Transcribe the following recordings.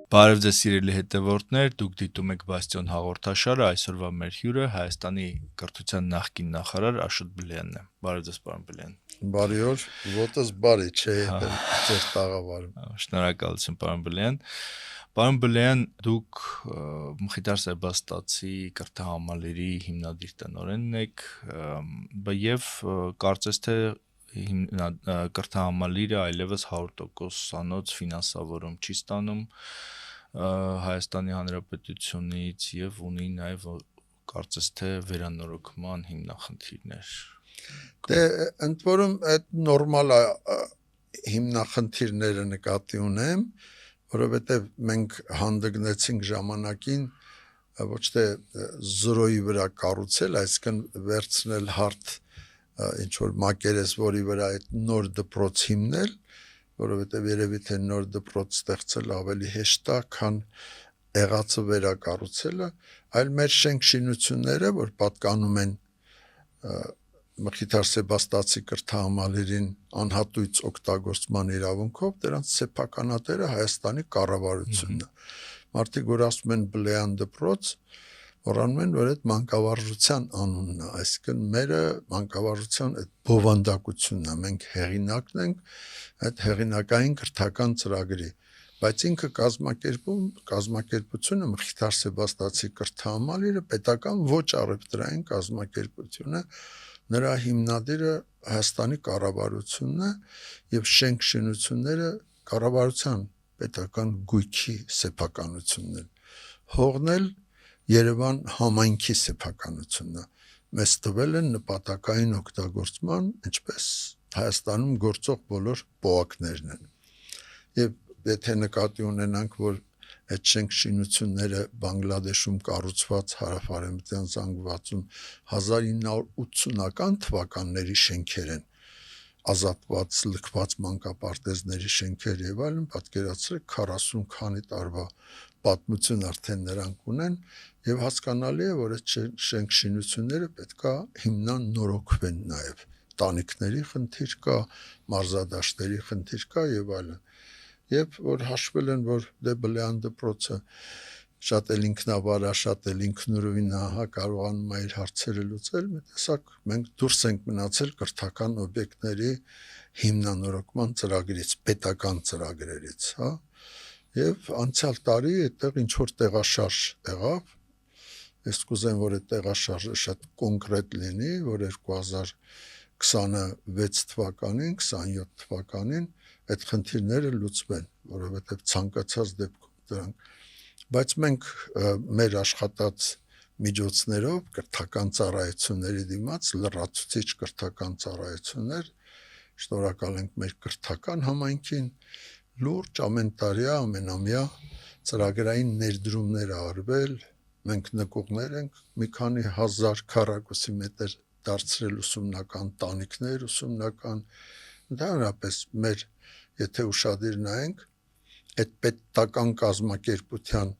Բարև ձեզ սիրելի հետևորդներ, դուք դիտում եք Բաստիոն հաղորդաշարը, այսօրվա մեր հյուրը Հայաստանի կրթության նախկին նախարար Աշոտ Բլեյանն է։ Բարև ձեզ, պարոն Բլեյան։ Բարի օր, ոտս բարի չէ, ձեր տաղավարում։ Շնորհակալություն, պարոն Բլեյան։ Պարոն Բլեյան, դուք Մխիթար Սեբաստացի կրթահամալիրի հիմնադիր տնօրենն եք, եւ կարծես թե կրթահամալիրը այլևս 100%-անոց ֆինանսավորում չի ստանում Հայաստանի Հանրապետությունից եւ ունի նաեւ կարծես թե վերանորոգման հիմնախնդիրներ։ Դե ընդ որում այդ նորմալ հիմնախնդիրները նկատի ունեմ, որովհետեւ մենք հանդգնեցինք ժամանակին ոչ թե 0-ի վրա կառուցել, այսինքն վերցնել հարթ ինչ որ մակերես, որի վրա այդ նոր դպրոց հիմնել, որովհետեւ երևի թե նոր դպրոց ստեղծել ավելի հեշտ է, քան եղածը վերակառուցելը, այլ մեր շենք շինությունները, որ պատկանում են Մխիթար Սեբաստացի կրթահամալիրին անհատույց օգտագործման իրավունքով, դրանց սեփականատերը Հայաստանի կառավարությունն է։ Մարդիկ որ ասում են Բլեյան դպրոց, մոռանում են, որ այդ մանկավարժության անունն է, այսինքն մերը մանկավարժության այդ բովանդակությունն է, մենք հեղինակն ենք այդ հեղինակային կրթական ծրագրի, բայց ինքը կազմակերպությունը Մխիթար Սեբաստացի կրթահամալիրը պետական ոչ առևտրային կազմակերպություն է, նրա հիմնադիրը Հայաստանի կառավարությունն է եւ շենք շինությունները կառավարության պետական գույքի սեփականությունն են։ Հողնել Երևան համայնքի սեփականությունն է։ Մեզ տվել են նպատակային օգտագործման, ինչպես Հայաստանում գործող բոլոր պոակներն են։ Եվ եթե նկատի ունենանք, որ այդ շենք շինությունները Բանգլադեշում կառուցված հարավարեմտյան զանգվածում 1980-ական թվականների շենքեր են, ազատված, լքված մանկապարտեզների շենքեր եւ այլն, պատկերացրեք 40 քանի տարվա պատմություն արդեն նրանք ունեն եւ հասկանալի է, որ այդ շենք շինությունները պետքա հիմնան նորոգվեն նաեւ, տանիքների խնդիր կա, մարզադաշտերի խնդիր կա եւ այլն։ Եվ որ հաշվել են, որ դե Բլեյան դպրոցը շատ էլ ինքնավար է, շատ էլ ինքնուրույն է, կարողանում է իր հարցերը լուծել, մի տեսակ մենք դուրս ենք մնացել կրթական օբյեկտների հիմնանորոգման ծրագրից, պետական ծրագրերից, հա։ Եւ անցյալ տարի այդտեղ ինչ որ տեղաշարժ եղավ, ես կուզեմ, որ այդ տեղաշարժը շատ կոնկրետ լինի, որ 2026 թվականին, 27 թվականին այդ խնդիրները լուծվեն, որովհետև ցանկացած դեպքում դրանք, բայց մենք մեր աշխատած միջոցներով կրթական ծառայությունների դիմաց լրացուցիչ կրթական ծառայություններ, շնորհակալ ենք մեր կրթական համայնքին, լուրջ ամենտարյա, ամենամյա ծրագրային ներդրումներ արվել, մենք նկուղներ ենք մի քանի հազար քառակուսի մետր դարձրել ուսումնական տանիքներ, ուսումնական, ընդհանրապես մեր եթե ուշադիր նայենք, այդ պետական կազմակերպության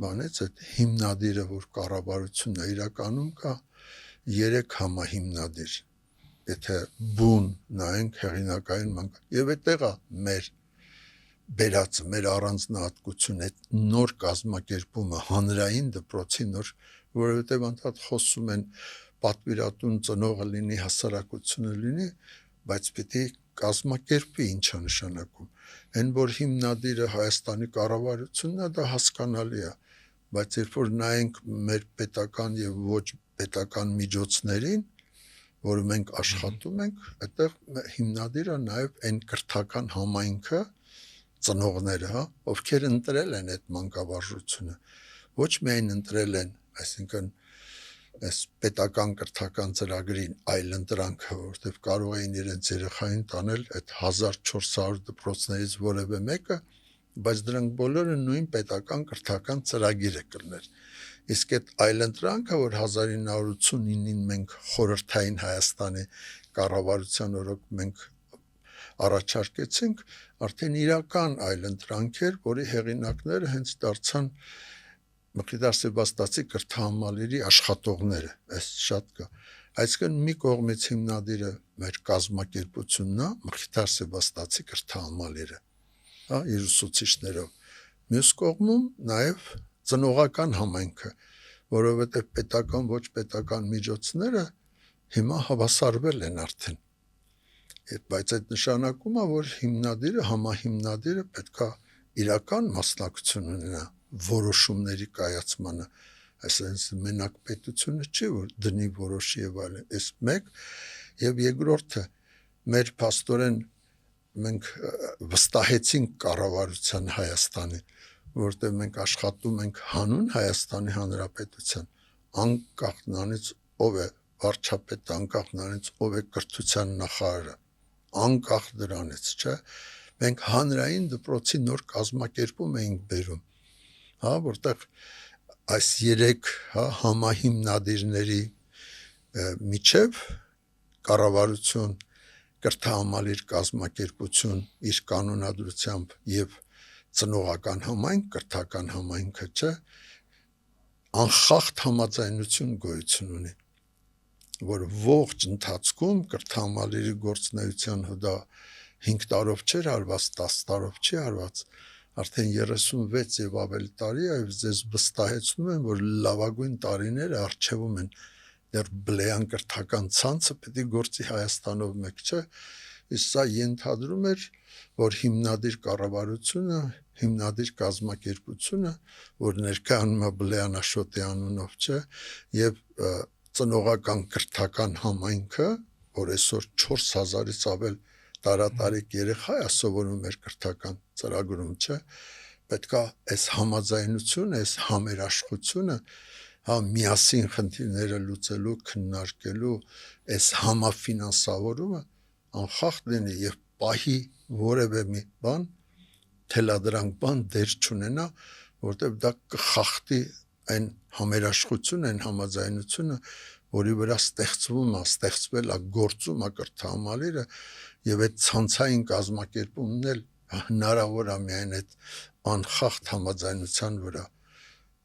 բանից, այդ հիմնադիրը, որ կառավարությունն է իրականում կա 3 համահիմնադիր, եթե բուն նայենք հեղինակային մանկա, եւ այդտեղ է մեր բերածը, մեր առանձնահատկությունը, այդ նոր կազմակերպումը, հանրային դպրոցի նոր, որովհետեւ անդադ խոսում են պատվիրատուն ծնողը լինի, հասարակությունը լինի, բայց պիտի կազմակերպի ինչա նշանակում։ Այն որ հիմնադիրը Հայաստանի կառավարությունն է, դա հասկանալի է, բայց երբ որ նայենք մեր պետական եւ ոչ պետական միջոցներին, որ մենք աշխատում ենք, այդտեղ հիմնադիրը նաեւ այն կրթական համայնքը, ծնողները, հա, ովքեր ընտրել են այդ մանկավարժությունը, ոչ միայն ընտրել են, այսինքն այս պետական կրթական ծրագրին այլ ընտրանքը, որտեղ կարող էին իրենց երեխային տանել այդ 1400 դպրոցներից որևէ մեկը, բայց դրանք բոլորը նույն պետական կրթական ծրագիրը կլներ։ Իսկ այդ այլ ընտրանքը, որ 1989-ին մենք խորհրդային Հայաստանի կառավարության օրոք մենք առաջարկեցինք, արդեն իրական այլ ընտրանք էր, որի հեղինակները հենց դարձան Մխիթար Սեբաստացի կրթահամալիրի աշխատողները, այս շատ կա։ Այսինքն մի կողմից հիմնադիրը մեր կազմակերպությունն է, Մխիթար Սեբաստացի կրթահամալիրը, հա, իր ուսուցիչներով, Մյուս կողմում նաև ծնողական համայնքը, որովհետև պետական ոչ պետական միջոցները հիմա հավասարվել են արդեն։ Բայց այդ նշանակում է, որ հիմնադիրը, համահիմնադիրը պետք է իրական մասնակցություն ունենա որոշումների կայացմանը, այսինքն մենակ պետությունը չի, որ դնի որոշի եւ այլն։ Այս մեկ եւ երկրորդը մեր փաստորեն մենք վստահեցինք կառավարության Հայաստանի, որտեղ մենք աշխատում ենք հանուն Հայաստանի Հանրապետության, անկախ նրանից ով է վարչապետը, անկախ նրանից ով է կրթության նախարարը, անկախ դրանից, չէ, մենք հանրային դպրոցի նոր կազմակերպում էինք բերում, հա, որտեղ այս 3 համահիմնադիրների միջև կառավարություն, կրթահամալիր կազմակերպություն իր կանոնադրությամբ եւ ծնողական համայնք, կրթական համայնքը, չէ, անխախտ համաձայնություն գոյություն ունի, որ ողջ ընթացքում կրթահամալիրի գործնեայության հոդա 5 տարով չէր արված, 10 տարով չի արված, արդեն 36 եւ ավելի տարի է, եւ ձեզ վստահեցնում եմ, որ լավագույն տարիները առջևում են, դեռ բլեան կրթական ցանցը պետք է գործի Հայաստանով մեկ, չէ, իսկ սա ենթադրում էր, որ հիմնադիր կառավարությունը, հիմնադիր կազմակերպությունը, որ ներկայանում է Բլեան Աշոտի անունով, չէ, եւ ծնողական կրթական համայնքը, որ այսօր 4000-ից ավել տարատարիք երեխա է սովորում մեր կրթական ծրագրում, չէ, պետքա այս համաձայնությունը, այս համերաշխությունը, հա, միասին խնդիրները լուծելու, քննարկելու, այս համաֆինանսավորումը անխախտ լինի եւ պահի որևէ մի բան, թելադրանք բան դեր չունենա, որտեղ դա կխախտի այն համերաշխությունը, այն համաձայնությունը, որի վրա ստեղծվել է, գործում է կրթահամալիրը եւ այդ ցանցային կազմակերպումն էլ հնարավոր է միայն այդ անխախտ համաձայնության վրա։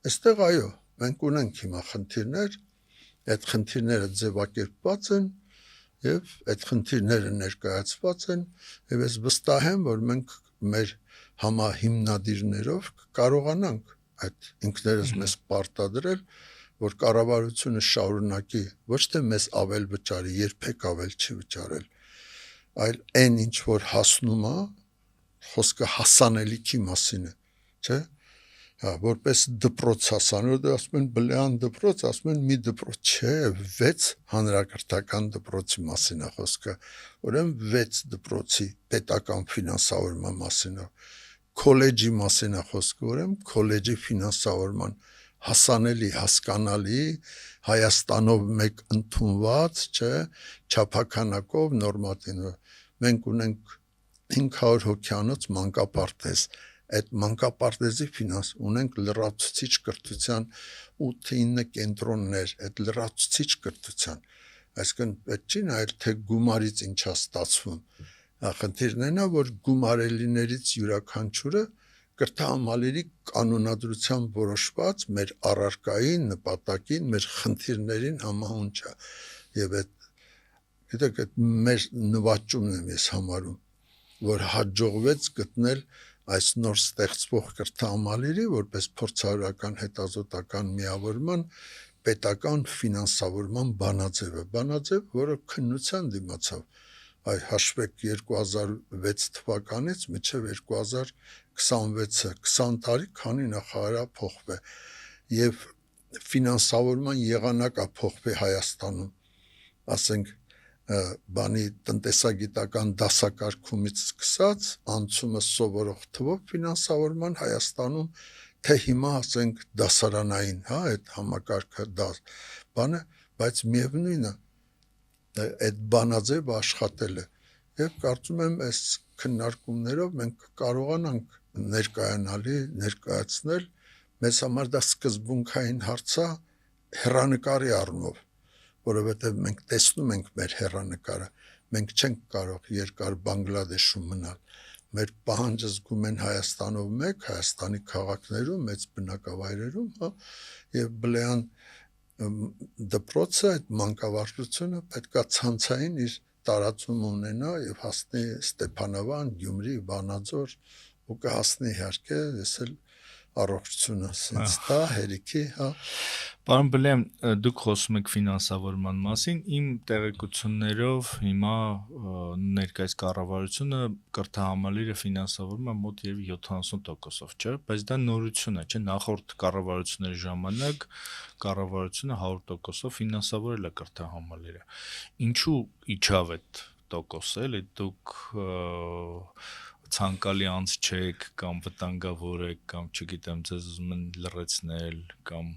Այստեղ այո, մենք ունենք հիմա խնդիրներ, այդ խնդիրները ձևակերպված են եւ այդ խնդիրները ներկայացված են եւ ես վստահ եմ, որ մենք մեր համահիմնադիրներով կարողանանք այդ ինքներս մեզ պարտադրել, որ կառավարությունը շարունակի ոչ թե մեզ ավել վճարի, երբեք ավել չի վճարել, այլ այն ինչ որ հասնում է, խոսքը հասանելիքի մասին է, չէ՞, հա, որպես դպրոց հասանելիք, ասում են Բլեան դպրոց, ասում են մի դպրոց, չէ, 6 հանրակրթական դպրոցի մասին է խոսքը, ուրեմն 6 դպրոցի պետական ֆինանսավորման մասին է, քոլեջի մասին է խոսքը, ուրեմն քոլեջի ֆինանսավորման հասանելի, հասկանալի, Հայաստանով մեկ ընդունված, չէ, չափականակով, նորմատիվ։ Մենք ունենք 500 հոգյանոց մանկապարտեզ, այդ մանկապարտեզի ֆինանս ունենք լրացուցիչ կրթության 8-9 կենտրոններ, այդ լրացուցիչ կրթության, այսինքն պետք չի նայել թե գումարից ինչա ստացվում, խնդիրն այն է, որ գումարելիներից յուրաքանչյուրը կրթահամալիրի կանոնադրությամբ որոշված մեր առարկային, նպատակին, մեր խնդիրներին համահունչ է եւ այդ մեր նվաճումն եմ ես համարում, որ հաջողվեց գտնել այս նոր ստեղծվող կրթահամալիրի որպես փորձարարական հետազոտական միավորման պետական ֆինանսավորման բանաձև, որը քննության դիմացավ, այ հաշվեք 2006 թվականից մինչև 2026-ը 20 տարի քանի նախարարը փոխվել եւ ֆինանսավորման եղանակը փոխվել Հայաստանում, ասենք բանի տնտեսագիտական դասակարգումից սկսած անցումը սովորող թվով ֆինանսավորման Հայաստանում թե հիմա ասենք դասարանային, հա, այդ համակարգը բանը, բայց միևնույնն է այդ բանաձևը աշխատել է եւ կարծում եմ այս քննարկումներով մենք կարողանանք ներկայացնել մեզ համար դա սկզբունքային հարց է հեռանկարի առումով, որովհետեւ մենք տեսնում ենք մեր հեռանկարը, մենք չենք կարող երկար Բանգլադեշում մնալ, մեր պահանջը զգում են Հայաստանով մեկ, Հայաստանի քաղաքներում, մեծ բնակավայրերում, հա, եւ Բլեան դպրոցը այդ մանկավարժությունը պետքա ցանցային իր տարածում ունենա եւ հասնի Ստեփանավան, Գյումրի, Վանաձոր ու կհասնի իհարկե, ես էլ առողջությունը sense դա հերիքի, հա։ Պարոն Բլեյան, դուք խոսում եք ֆինանսավորման մասին, իմ տեղեկություններով հիմա ներկայիս կառավարությունը կրթահամալիրը ֆինանսավորում է մոտ եւ 70%-ով, չէ՞, բայց դա նորություն է, չէ՞, նախորդ կառավարությունների ժամանակ կառավարությունը 100%-ով ֆինանսավորել է կրթահամալիրը։ Ինչու իջավ այդ տոկոսը, էլի դուք ցանկալի անձ չեք կամ վտանգավոր եք կամ չգիտեմ ձեզ ուզում են լրացնել կամ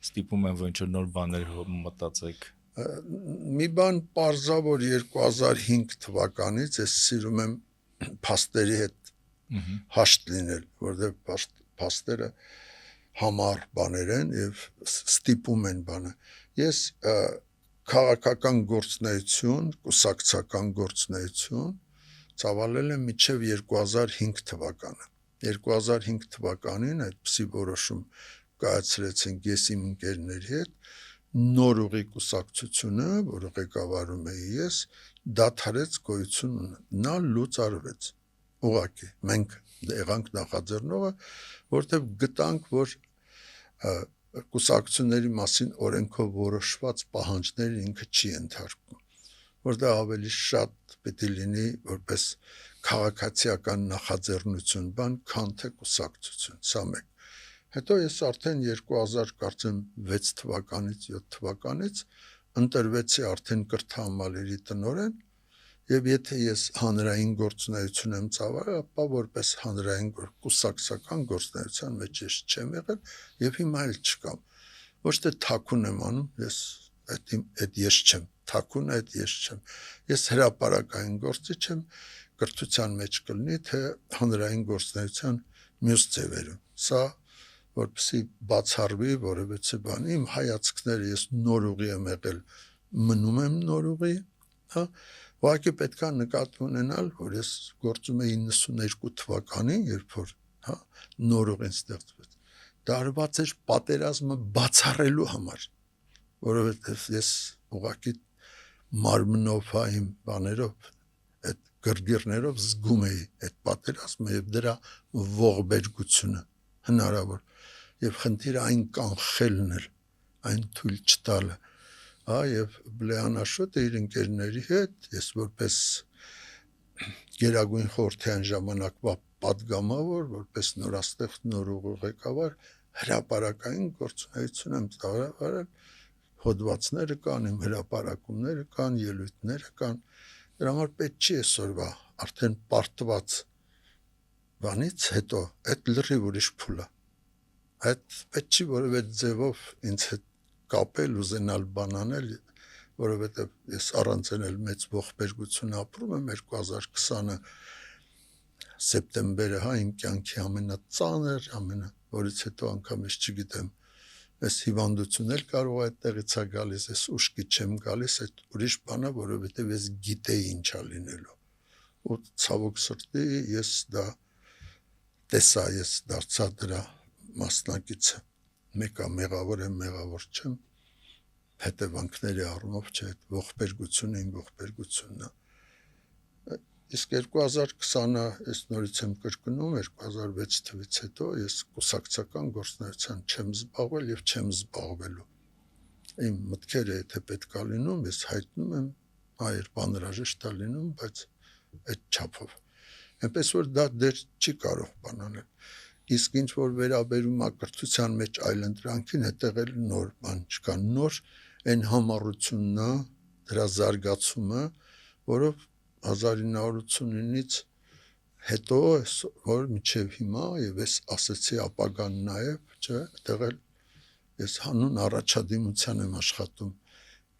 ստիպում են որ ինչ-որ նոր բաներ մտածեք։ Մի բան պարզավոր 2005 թվականից ես սիրում եմ փաստերի հետ հաշտ լինել, որովհետև փաստերը համառ բաներ են եւ ստիպում են բանը։ Ես քաղաքական գործունեություն, կուսակցական գործունեություն ծավալել եմ մինչև 2005 թվականը։ 2005 թվականին այդպիսի որոշում կայացրեցինք ես իմ ընկերների հետ, նոր ուղի կուսակցությունը, որը ղեկավարում էի ես, դադարեց գոյություն նա լուծարվեց։ Ուղղակի մենք եղանք նախաձեռնողը, որտեղ գտանք, որ կուսակցությունների մասին օրենքով որոշված պահանջներ ինքը չի ենթարկվում, որտեղ ավելի շատ պետք է լինի որպես քաղաքացիական նախաձեռնություն բան, քան թե կուսակցություն, սա մեկ։ Հետո ես արդեն 2006 թվականից 7 թվականից ընտրվեցի արդեն կրթահամալիրի տնօրեն եւ եթե ես հանրային գործունեություն եմ ծավալել, ապա որպես հանրային կուսակցական գործունեության մեջ ես չեմ եղել եւ հիմա էլ չկամ։ Ոչ թե թաքուն եմ անում, ես այդ ես չեմ, թաքուն այդ ես չեմ։ Ես հրապարակային գործիչ եմ, կրթության մեջ կլինի թե հանրային գործունեության մյուս ձևերում։ Սա որպեսի բացառվի որևէ բան, իմ հայացքները ես նոր ուղի եմ եղել, մնում եմ նոր ուղի, հա, ուղղակի պետք է նկատի ունենալ, որ ես գործում եմ 92 թվականին, երբ որ, հա, նոր ուղին ստեղծվեց, դարված էր պատերազմը բացառելու համար, որովհետև ես ուղղակի մարմնով, հա, իմ բաներով, այդ գրգիռներով զգում էի այդ պատերազմը եւ դրա ողբերգությունը հնարավոր եւ խնդիրը այն կանխելն էր, այն թույլ չտալը, հա, եւ Բլեանաշոտը իր ընկերների հետ, ես որպես Գերագույն խորհրդային ժամանակվա պատգամավոր, որպես նորաստեղծ նոր ուղու ղեկավար, հրապարակային գործունեություն եմ ծավալել, հոդվածները կան, իմ հրապարակումները կան, ելույթները կան, դրա համար պետք չի այսօրվա արդեն պարտված բանից հետո այդ լրիվ ուրիշ փուլ է։ Այդ պետք չի որևէ ձևով ինձ հետ կապել, ուզենալ բանանել, որովհետև ես առանց էլ մեծ ողբերգություն ապրում եմ 2020-ը սեպտեմբերը, հա, իմ կյանքի ամենածանր, որից հետո անգամ ես չգիտեմ, այս հիվանդություն էլ կարող է այդտեղից է գալիս, ես ուշքի չեմ գալիս, այդ ուրիշ բան է, որովհետև ես գիտեի ինչա լինելու։ Ու ցավոք սրտի ես դա տեսա, ես դարձա դրա մասնակիցը, մեկը մեղավոր եմ, մեղավոր չեմ, հետևանքների առումով չէ, այդ ողբերգությունը իմ ողբերգությունն է։ Իսկ 2020-ը ես նորից եմ կրկնում, 2006 թվականից հետո ես կուսակցական գործունեության չեմ զբաղվել եւ չեմ զբաղվելու։ Իմ մտքերը եթե պետք է լինում, ես հայտնում եմ, այր բանրաժեշտ է լինում, բայց այդ չափով։ Այնպես որ դա դեռ չի կարող բանանել։ Իսկ ինչ որ վերաբերում է կրթության մեջ այլընտրանքին, հետեղ էլ նոր բան չկա, նոր այն համառությունն է, դրա զարգացումը, որով 1989-ից հետո որ մինչև հիմա եւ ես ասեցի ապագան նաեւ, չէ, այդտեղ էլ ես հանուն առաջադիմության եմ աշխատում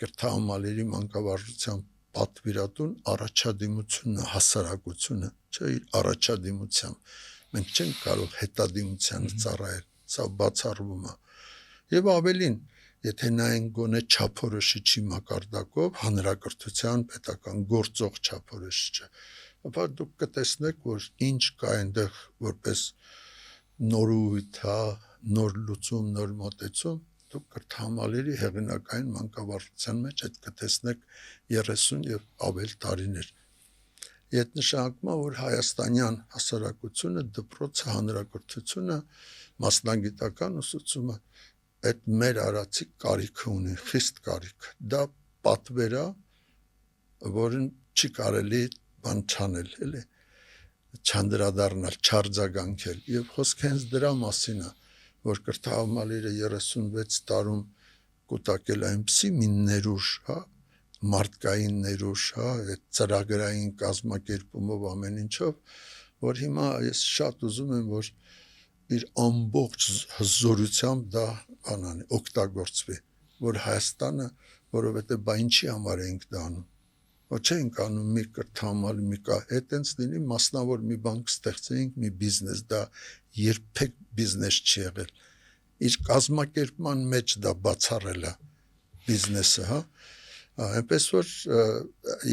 կրթահամալիրի մանկավարժության պատվիրատուն առաջադիմությունը, հասարակությունը, չէ, առաջադիմությամբ մենք չենք կարող հետադիմությանը ծառայել, սա բացառվում է։ Եվ ավելին, եթե նայենք գոնե չափորոշիչի մակարդակով, հանրակրթության պետական գործող չափորոշիչը, ապա դուք կտեսնեք, որ ինչ կա այնտեղ որպես նորույթ, նոր լուծում, նոր մոտեցում, դուք կրթահամալիրի հեղինակային մանկավարժության մեջ այդ կտեսնեք 30 եւ ավել տարիներ։ Ետ նշանակում է, որ հայաստանյան հասարակությունը, դպրոցը, հանրակրթությունը, մասնագիտական ուսուցումը այդ մեր արածի կարիքը ունի, խիստ կարիք։ Դա պատվեր է, որին չի կարելի բան չանել, էլի, չանդրադառնալ, չարձագանքել։ Եվ խոսքը հենց դրա մասին է, որ կրթահամալիրը 36 տարում կուտակել այնպիսի մի ներուժ, հա, մարդկային ներուժ, հա, այդ ծրագրային կազմակերպումով ամեն ինչով, որ հիմա ես շատ ուզում եմ, որ իր ամբողջ հզորությամբ դա անանի, օգտագործվի, որ Հայաստանը, որովհետև բա ինչի համար ենք դա անում։ Ոչ ենք անում մի կրթահամալիր, մի կա, այտենց լինի մասնավոր մի բան կստեղծենք, մի բիզնես, դա երբեք բիզնես չի եղել։ Իր կազմակերպման մեջ դա բացառել է բիզնեսը, հա։ Այնպես որ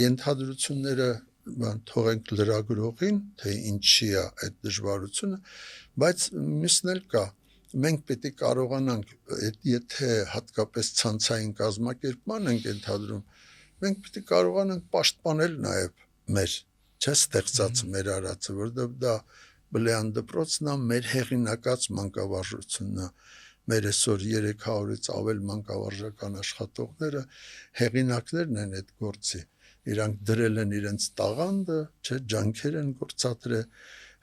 ենթադրությունները թողենք լրագրողին, թե ինչի է այդ դժվարությունը, բայց մյուսն էլ կա։ Մենք պետք է կարողանանք, եթե հատկապես ցանցային կազմակերպման ենք ենթադրում, մենք պետք է կարողանանք պաշտպանել նաև մեր չստեղծած մեր արածը, որովհետև դա բլեան դպրոցն է, մեր հեղինակած մանկավարժությունն է, մեր այսօր 300-ից ավել մանկավարժական աշխատողները հեղինակներն են այդ գործի, իրանք դրել են իրենց տաղանդը, չէ, ջանքեր են գործադրել,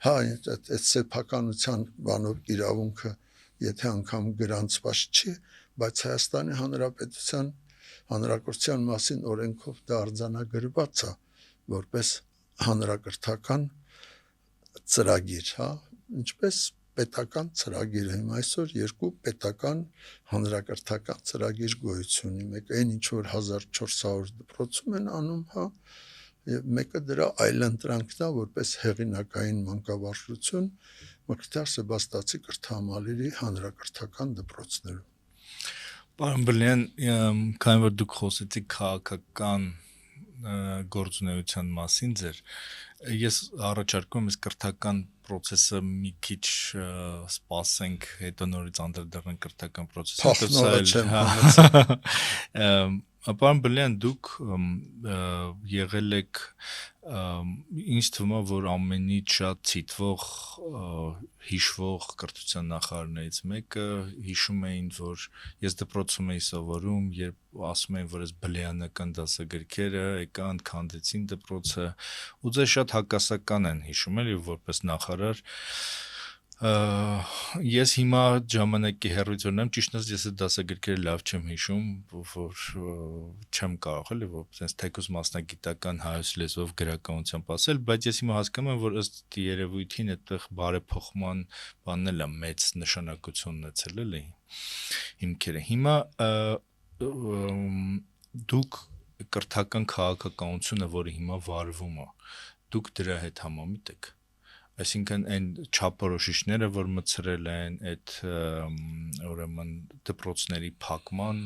հա, այդ սեփականության բանով իրավունքը, եթե անգամ գրանցված չի, բայց Հայաստանի Հանրապետության հանրակրթության մասին օրենքով դա արձանագրված է, որպես հանրակրթական ծրագիր, հա, ինչպես պետական ծրագիր է, այսօր երկու պետական հանրակրթական ծրագիր գոյություն ունի, մեկը այն ինչ որ 1400 դպրոցում են անում, հա, եւ մեկը դրա այլընտրանքն է, որպես հեղինակային մանկավարժություն Մկրտիչ Սեբաստիացի կրթահամալիրի հանրակրթական դպրոցներում։ Պարոն Բլեան, քանի որ դուք խոսեցիք քաղաքական գործունեության մասին ձեր, ես առաջարկում եմ կրթական process-ը մի քիչ սպասենք, հետո նորից անդրադառնանք կրթական process-ին։ Պարոն Բլեան, դուք եղել եք ինձ թվում է, որ ամենից շատ ցիտվող հիշվող կրթության նախարարներից մեկը, հիշում էին, որ ես դպրոցում էի սովորում, երբ ասում էին, որ այս բլեանական դասագրքերը եկան, քանդեցին դպրոցը, ու ձեզ շատ հակասական են հիշում, էլի, որպես նախարար։ Ես հիմա ժամանակի հեռուց ունեմ, ճիշտ ասած ես այդ դասագրքերը լավ չեմ հիշում, որ չեմ կարող էլի, որ sense թեկուզ մասնագիտական հայոց լեզվով գրականությամբ ասել, բայց ես հիմա հասկանում եմ, որ ըստ երևույթին այդտեղ բարեփոխման բանն էլ է մեծ նշանակություն ունեցել էլի հիմքերը։ Հիմա դուք կրթական քաղաքականությունը, որը հիմա վարվում է, դուք դրա հետ համամիտ եք։ Այսինքն այն չափորոշիչները, որ մցրել են այդ ուրեմն դպրոցների փակման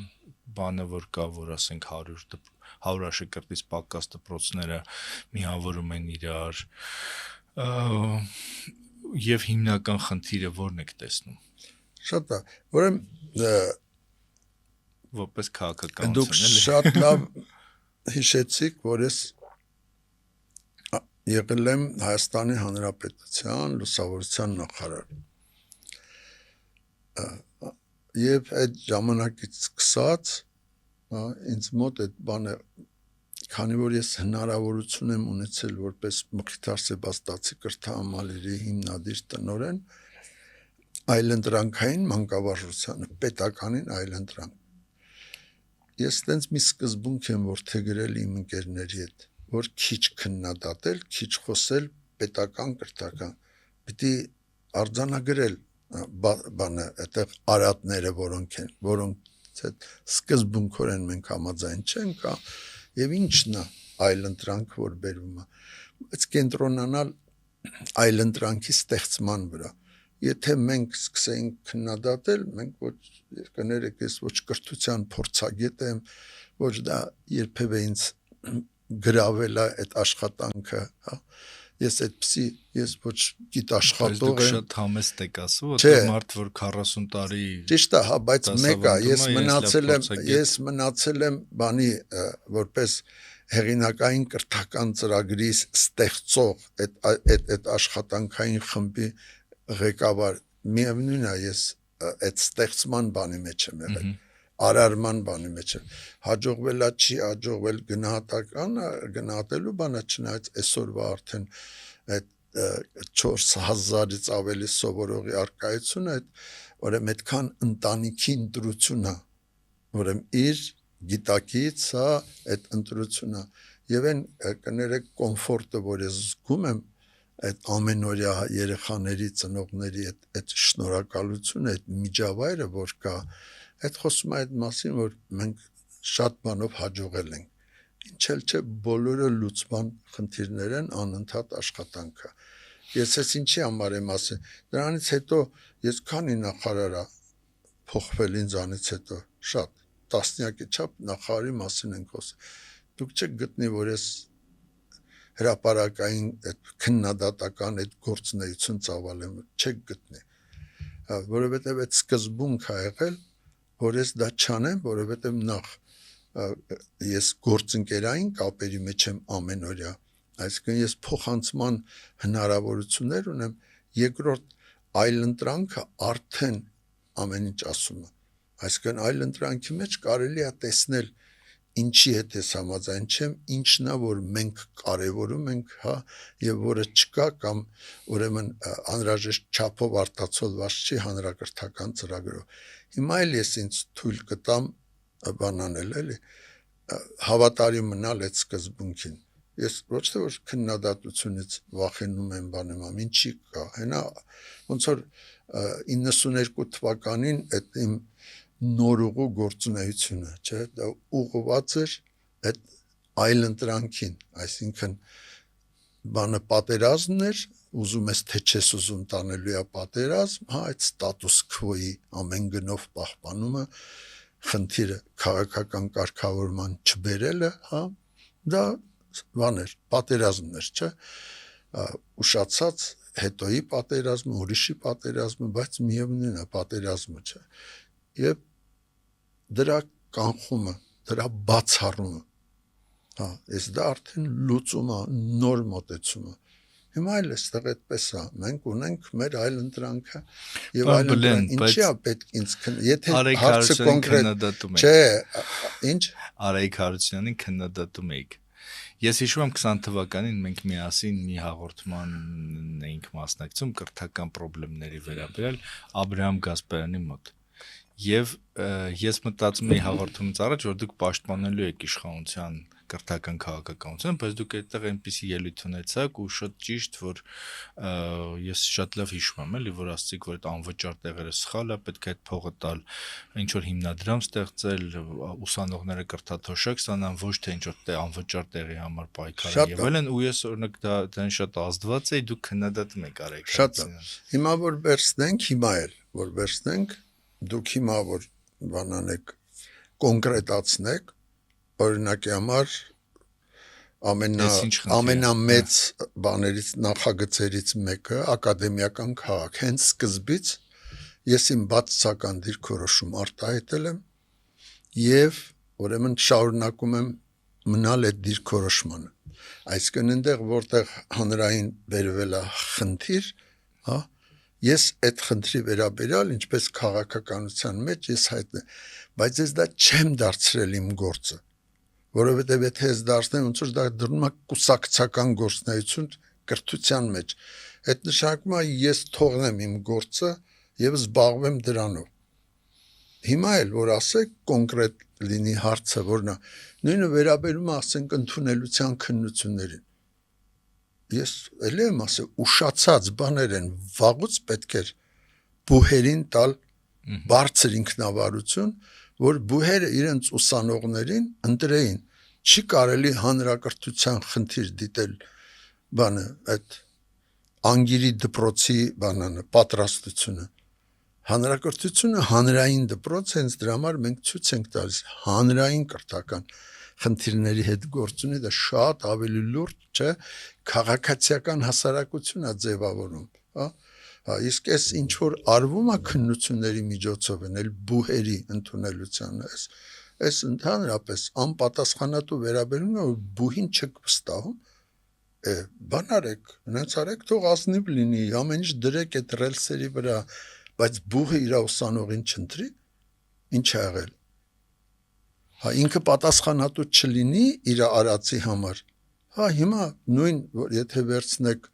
բանը, որ կա, որ ասենք 100 աշակերտից պակաս դպրոցները միավորում են իրար, եւ հիմնական խնդիրը ո՞րն եք տեսնում։ Շատ է, ուրեմն որպես քաղաքականություն, դուք շատ լավ հիշեցիք, որ ես եղել եմ Հայաստանի Հանրապետության լուսավորության նախարար։ Եվ այդ ժամանակից սկսած, ինձ մոտ այդ բանը, քանի որ ես հնարավորություն եմ ունեցել որպես Մկրտիչ Սեբաստիացի կրթահամալիրի հիմնադիր տնօրեն, այլընտրանքային մանկավարժությանը, պետականին այլընտրանք։ Ես տենց մի սկզբունք եմ որդեգրել իմ ընկերների հետ, որ քիչ քննադատել, քիչ խոսել պետական կրթական, պիտի արձանագրել բանը, այդտեղ արատները որոնք են, որոնք սկզբունքորեն մենք համաձայն չենք, եւ ինչն է այլընտրանք, որ բերվում է, բայց կենտրոնանալ այլընտրանքի ստեղծման վրա։ Եթե մենք սկսենք քննադատել, մենք ոչ կներեք, ես ոչ կրթության փորձագետ եմ, ոչ դա երբևէ ինձ գրավել է այդ աշխատանքը, հա, ես ոչ գիտաշխատող եմ։ Շատ համեստ եք ասում, որտեղ մարդ որ 40 տարի ճիշտ է, հա, բայց մեկը ես մնացել եմ բանի որպես հեղինակային կրթական ծրագրի ստեղծող այդ աշխատանքային խմբի ղեկավար միևնույն է ես այդ ստեղծման բանի մեջ եմ եղել արարման բանի մեջ եմ հաջողվելա չի հաջողվել գնահատելու բանը չնայած այսօրվա արդեն այդ 4000-ից ավելի սովորողի արկայությունը այդ ուրեմն այդքան ընտանիքի ընտրություն է ուրեմն իր գիտակից հա այդ ընտրությունը եւ այն կներեք կոմֆորտը որ ես զգում եմ այդ ամենօրյա երեխաների ծնողների այդ շնորհակալությունը այդ միջավայրը որ կա այդ խոսում է այդ մասին որ մենք շատ բանով հաջողել ենք ինչ էլ չէ բոլորը լուծման խնդիրներ են անընդհատ աշխատանքը ես ես ինչի համար եմ ասել դրանից հետո ես քանի նախարարա փոխվել ինձանից հետո շատ տասնյակի չափ նախարարի մասին ենք խոսում դուք չեք գտնի որ ես հրապարակային այդ քննադատական այդ գործունեություն ծավալեմ չեք գտնի որովհետև այդ սկզբունք ա եղել որ ես դա չանեմ որովհետև նախ ես գործընկերային կապերի մեջ եմ ամենօրյա այսինքն ես փոխանցման հնարավորություններ ունեմ երկրորդ այլընտրանքը արդեն ամեն ինչ ասում է այսինքն այլընտրանքի մեջ կարելի է տեսնել ինչի հետ ես համաձայն չեմ ինչն է որ մենք կարևորում ենք հա եւ որը չկա կամ ուրեմն անհրաժեշտ չափով արտացոլված չի հանրակրթական ծրագրով հիմա էլ ես ինձ թույլ կտամ բանանել էլի հավատարիմ մնալ այդ սկզբունքին ես ոչ թե որ քննադատությունից վախենում եմ բանում եմ ինչի կա հենա ոնց որ 92 թվականին այդ իմ նորուղու գործունեությունը չէ դա ուղղված էր այդ այլընտրանքին այսինքն բանը պատերազմն էր ուզում ես թե չես ուզում տանելու է պատերազմ հա այդ ստատուս քվոյի ամեն գնով պահպանումը խնդիրը քաղաքական կարգավորման չբերելը հա դա բաներ պատերազմներ չէ ուշացած հետոյի պատերազմը ուրիշի պատերազմը բայց միևնույն է պատերազմը չէ եւ դրա կանխումը դրա բացառումը հա ես դա արդեն լուծում է նոր մոտեցումը հիմա էլ էստեղ այդպես է մենք ունենք մեր այլընտրանքը եւ այլընտրանք ինչի է պետք ինձ եթե հարցը կոնկրետ չէ ինչ Արայիկ Հարությունյանին քննադատում եք Ես հիշում եմ 20 թվականին մենք միասին մի հաղորդման էինք մասնակցում կրթական խնդիրների վերաբերյալ Աբրահամ Գասպարյանի մոտ Եվ ես մտածում եի հաղորդումից առաջ որ դուք պաշտպանելու եք իշխանության կրթական քաղաքականությունը, բայց դուք այդտեղ այնպիսի ելույթ ունեցաք ու շատ ճիշտ որ ես շատ լավ հիշում եմ էլի որ ասացիք որ այդ անվճար տեղերը սխալ է պետք է այդ փողը տալ ինչ որ հիմնադրամ ստեղծել ուսանողները կրթաթոշակ ստանան ոչ թե ինչ որ անվճար տեղի համար պայքարել եւ այլն ու ես օրինակ դրան շատ ազդված էի դուք քննադատում եք արեք շատ հիմա որ վերցնենք հիմա էլ որ վերցնենք դուք հիմա որ բանանեք կոնկրետացնեք օրինակի համար ամենամեծ բաներից նախագծերից մեկը ակադեմիական քաղաք հենց սկզբից ես իմ բացասական դիրքորոշում արտահայտել եմ եւ ուրեմն շարունակում եմ մնալ այդ դիրքորոշմանը այսինքն այնտեղ որտեղ հանրային վերվել է խնդիր հա ես այդ խնդրի վերաբերյալ ինչպես քաղաքականության մեջ ես հայտնեմ բայց ես դա չեմ դարձրել իմ գործը որովհետև եթե ես դարձնեմ ոնց որ դա դառնում է կուսակցական գործունեություն կրթության մեջ այդ նշանակում է ես թողնեմ իմ գործը եւ զբաղվեմ դրանով հիմա էլ որ ասեք կոնկրետ լինի հարցը որն է նույնը վերաբերում է ասենք ընդունելության քննություններին ես ելի եմ ասել ուշացած բաներ են վաղուց պետք էր բուհերին տալ բարձր ինքնավարություն որ բուհերը իրենց ուսանողներին ընտրեին չի կարելի հանրակրթության խնդիր դիտել բանը այդ անգիրի դպրոցի բանանը պատրաստությունը հանրակրթությունը հանրային դպրոց հենց դրա համար մենք ցույց ենք տալիս հանրային կրթական խնդիրների հետ գործ ունի, դա շատ ավելի լուրջ չէ, քաղաքացիական հասարակություն է ձևավորում, հա, իսկ այս ինչ որ արվում է քննությունների միջոցով են, էլ բուհերի ընդունելությանը, այս ընդհանրապես անպատասխանատու վերաբերում է, որ բուհին չկվստահում, բան արեք, հենց արեք, թող ազնիվ լինի, ամեն ինչ դրեք այդ ռելսերի վրա, բայց բուհը իր ուսանողին չընտրի, ինչ է եղել։ Հա, ինքը պատասխանատու չլինի իր արածի համար։ Հա, հիմա նույն, որ եթե վերցնեք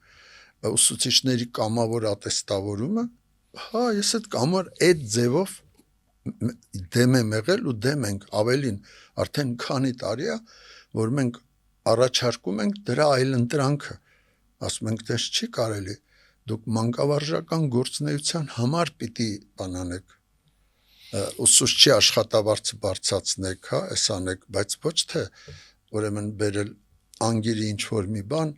ուսուցիչների կամավոր ատեստավորումը, հա, ես այդ կամավոր այդ ձևով դեմ եմ եղել ու դեմ ենք, ավելին, արդեն քանի տարի է, որ մենք առաջարկում ենք դրա այլընտրանքը, ասում ենք, դες չի կարելի, դուք մանկավարժական գործունեության համար պիտի բանանեք, ուսուցչի աշխատավարձը բարձրացնեք, հա, այս անեք, բայց ոչ թե ուրեմն բերել անգիրի ինչ որ մի բան,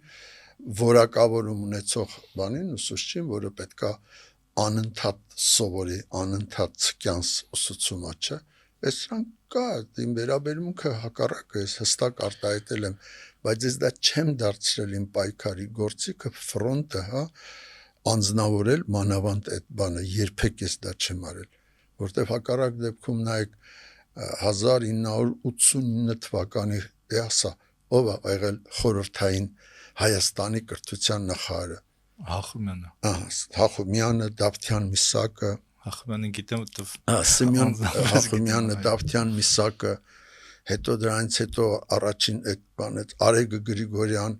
որակավորում ունեցող բանին ուսուցչին, որը պետքա անընդհատ սովորի, անընդհատ ցկյանս ուսուցումը, չէ, այսրանք կա, իմ վերաբերմունքը հակառակը, ես հստակ արտահայտել եմ, բայց ես դա չեմ դարձրել իմ պայքարի գործիքը, ֆրոնտը, հա, անձնավորել մանավանդ այդ բանը, երբեք ես դա չեմ արել, որտեվ հակառակ դեպքում նայեք 1989 թվականի դասա, ով է եղել խորհրդային Հայաստանի կրթության նախարարը Հախոմյանը։ Հախոմյանը, Դավթյան Միսակը, Հախոմյանը գիտեմ, որտեվ Սիմոն Հախոմյանը, Դավթյան Միսակը, հետո դրանից հետո առաջին այդ բանը Արեգ Գրիգորյան,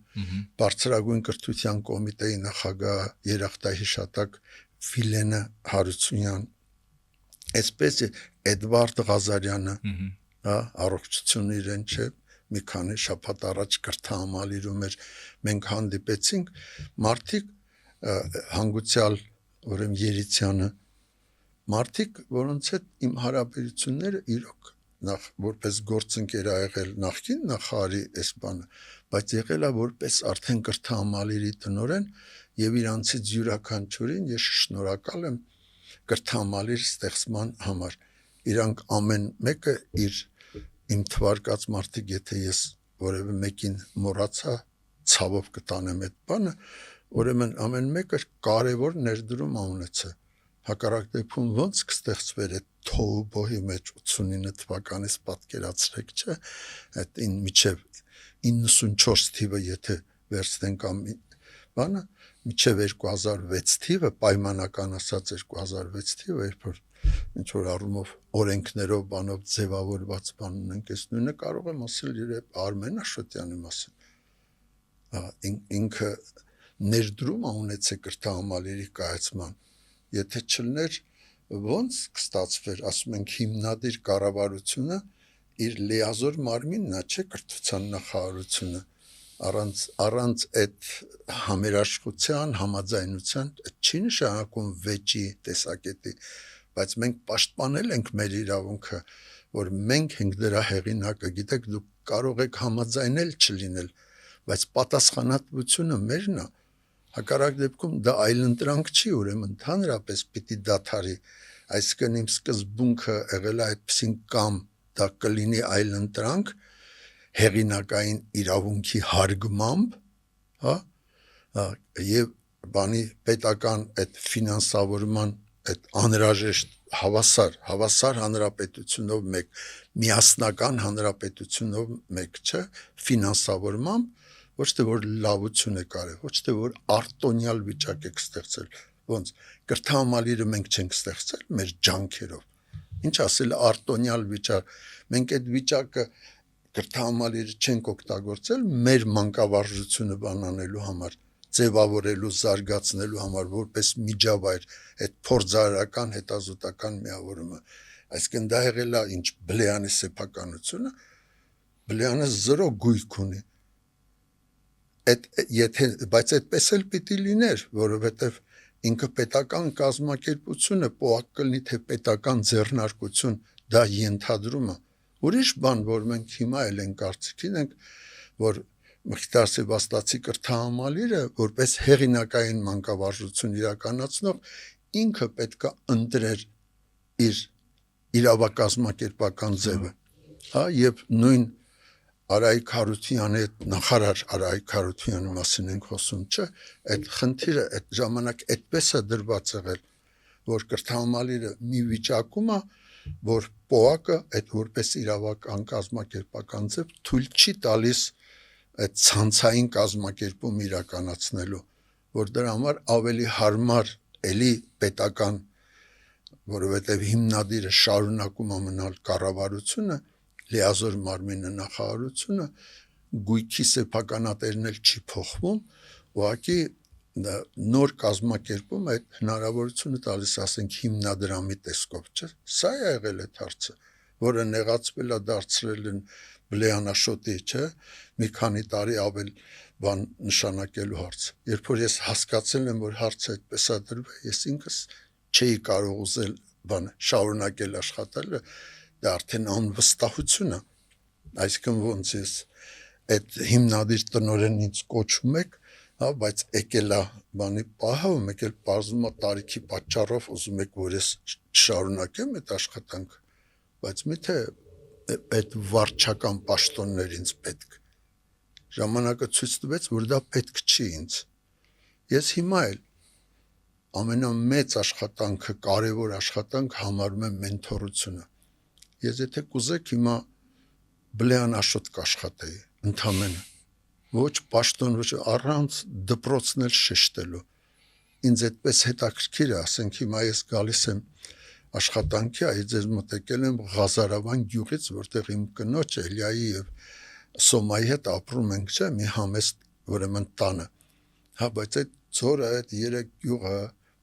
բարձրագույն կրթության կոմիտեի նախագահ, երախտահիշատակ Վիլենը Հարությունյան, այսպես Էդվարդ Ղազարյանը, հա, առողջություն իրեն չէ, մի քանի շաբաթ առաջ կրթահամալիրում էր, մենք հանդիպեցինք, մարդիկ հանգուցյալ ուրեմն Երիցյանը, մարդիկ, որոնց հետ իմ հարաբերությունները իրոք նախ որպես գործընկեր ա եղել նախկին նախարարի այս բանը, բայց եղել է որպես արդեն կրթահամալիրի տնօրեն եւ իրանցից յուրաքանչյուրին ես շնորհակալ եմ կրթահամալիր ստեղծման համար։ Իրանք ամեն մեկը իմ թվարկած մարդիկ, եթե ես որևէ մեկին մոռացա, ցավով կտանեմ այդ բանը, ուրեմն ամեն մեկը կարևոր ներդրում ունեցել։ Հակառակ դեպքում ոնց կստեղծվեր այդ թոհուբոհի մեջ 89 թվականից պատկերացրեք, չէ, այդ միջև 94 թիվը եթե վերցնենք բանը, միջև 2006 թիվը, պայմանական ասած 2006 թիվը, երբ որ ինչ որ առումով օրենքներով բանով ձևավորված բան ունենք, այս նույնը կարող եմ ասել իր Արմեն Աշոտյանի մասին։ Ինքը ներդրում ունեցել կրթահամալիրի կայացման, եթե չլներ ոնց կստացվեր, ասում ենք հիմնադիր կառավարությունը իր լիազոր մարմինն է, չէ, կրթության նախարարությունը, առանց այդ համերաշխության, համաձայնության չի նշանակում վեճի տեսակետի, բայց մենք պաշտպանել ենք մեր իրավունքը, որ մենք ենք դրա հեղինակը, գիտեք, դուք կարող եք համաձայնել չլինել, բայց պատասխանատվությունը մերն է, հակառակ դեպքում դա այլընտրանք չի, ուրեմն ընդհանրապես պիտի դադարի, այսինքն իմ սկզբունքը եղել է այդպեսին կամ դա կլինի այլընտրանք հեղինակային իրավունքի հարգմամբ, հա, եւ բանի պետական այդ ֆինանսավորման այդ անհրաժեշտ հավասար հանրապետությունով մեկ, միասնական հանրապետությունով մեկ, չէ, ֆինանսավորմամբ, ոչ թե որ լավություն է կարել, ոչ թե որ արտոնյալ վիճակ եք ստեղծել, ոնց կրթահամալիրը մենք չենք ստեղծել մեր ջանքերով, ինչ ասել արտոնյալ վիճակ, մենք այդ վիճակը կրթահամալիրը չենք օգտագործել մեր մանկավարժությունը բանանելու համար, ձևավորելու, զարգացնելու համար, որպես միջավայր, այդ փորձարարական հետազոտական միավորումը, այսինքն դա եղել է ինչ Բլեանի սեփականությունը, Բլեանը 0 գույք ունի, բայց այդպես էլ պիտի լիներ, որովհետև ինքը պետական կազմակերպությունը պոակ կլինի, թե պետական ձեռնարկություն դա ենթադրում է, ուրիշ բան, որ մենք հիմա էլ ենք կարծիքին ենք, որ Մխիթար Սեբաստացի կրթահամալիրը, որպես հեղինակային մանկավարժություն իրականացնող, ինքը պետք է ընտրեր իր իրավակազմակերպական ձևը, հա, եւ նույն Արայիկ Հարությունյանի նախարար Արայիկ Հարությունյանի մասին ենք խոսում, չէ, այդ խնդիրը այդ ժամանակ այդպես է դրված եղել, որ կրթահամալիրը մի վիճակում է, որ ՊՕԱԿ-ը այդ որպես իրավական կազմակերպական ձև թույլ չի տալիս այդ ցանցային կազմակերպում իրականացնելու, որ դրա համար ավելի հարմար էլի պետական, որովհետև հիմնադիրը շարունակում է մնալ կառավարությունը, լիազոր մարմինը նախարարությունը, գույքի սեփականատերն էլ չի փոխվում, ուղղակի նոր կազմակերպում այդ հնարավորությունը տալիս, ասենք, հիմնադրամի տեսքով, չէ՞։ Սա է եղել այդ հարցը, որը նեղացվել է, դարձրել են Բլեանաշոտի, չէ՞, մի քանի տարի ավել բան նշանակելու հարց։ Երբ որ ես հասկացել եմ, որ հարցը այդպես է դրվել, ես ինքս չէի կարող ուզել բան շարունակել աշխատելը, դա արդեն անվստահություն է, այսինքն ոնց ես այդ հիմնադիր տնօրենն ինձ կոչում եք, հա, բայց եկել է բանի պահը, մեկ էլ բարձում է տարիքի պատճառով ուզում եք, որ ես շարունակեմ այդ աշխատանքը, բայց միթե այդ վարչական պաշտոններ ինձ պետք։ Ժամանակը ցույց տվեց, որ դա պետք չի ինձ։ Ես հիմա էլ ամենամեծ աշխատանքը, կարևոր աշխատանք համարում եմ մենթորությունը։ Ես եթե կուզեք հիմա Բլեանաշոտ կաշխատեի, ընդամենը, ոչ պաշտոն, ոչ առանց դպրոցներ շեշտելու։ Ինձ այդպես հետաքրքիր է, ասենք հիմա ես գալիս եմ աշխատանքի, այ ձեզ մոտ եկել եմ Ղազարավան գյուղից, որտեղ իմ կնոջ Էլիայի եւ Սոմայի հետ ապրում ենք, չէ, մի համեստ ուրեմն տանը։ Հա, բայց այդ ծորը, այդ երեք գյուղը,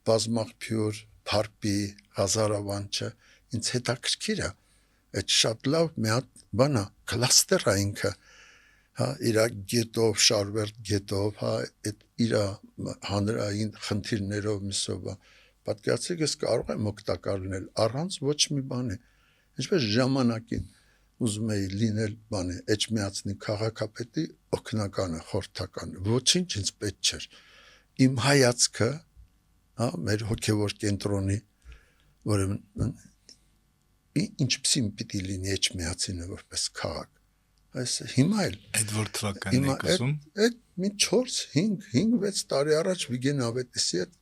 Բազմաղբյուր, Փարպի, Ղազարավան, չէ, ինձ հետաքրքիր է։ Այդ շատ լավ մի հատ բան է, կլաստեր է ինքը, հա, իր գետով, շարվերտ գետով, հա, այդ իր հանրային խնդիրներով միսով, պատկերացրեք, ես կարող եմ օգտակար լինել առանց ոչ մի բանի, ինչպես ժամանակին ուզում էի լինել բանի, Էջմիածնի քաղաքապետի օգնականը, խորհրդականը, ոչինչ ինձ պետք չէր։ Իմ հայացքը, հա, մեր հոգևոր կենտրոնի, ուրեմն ինչպեսին պիտի լինի Էջմիածինը որպես քաղաք։ Այս հիմա էլ Այդ որ թվականն եք ուզում։ Այդ մի 4-5-6 տարի առաջ Վիգեն Ավետիսի հետ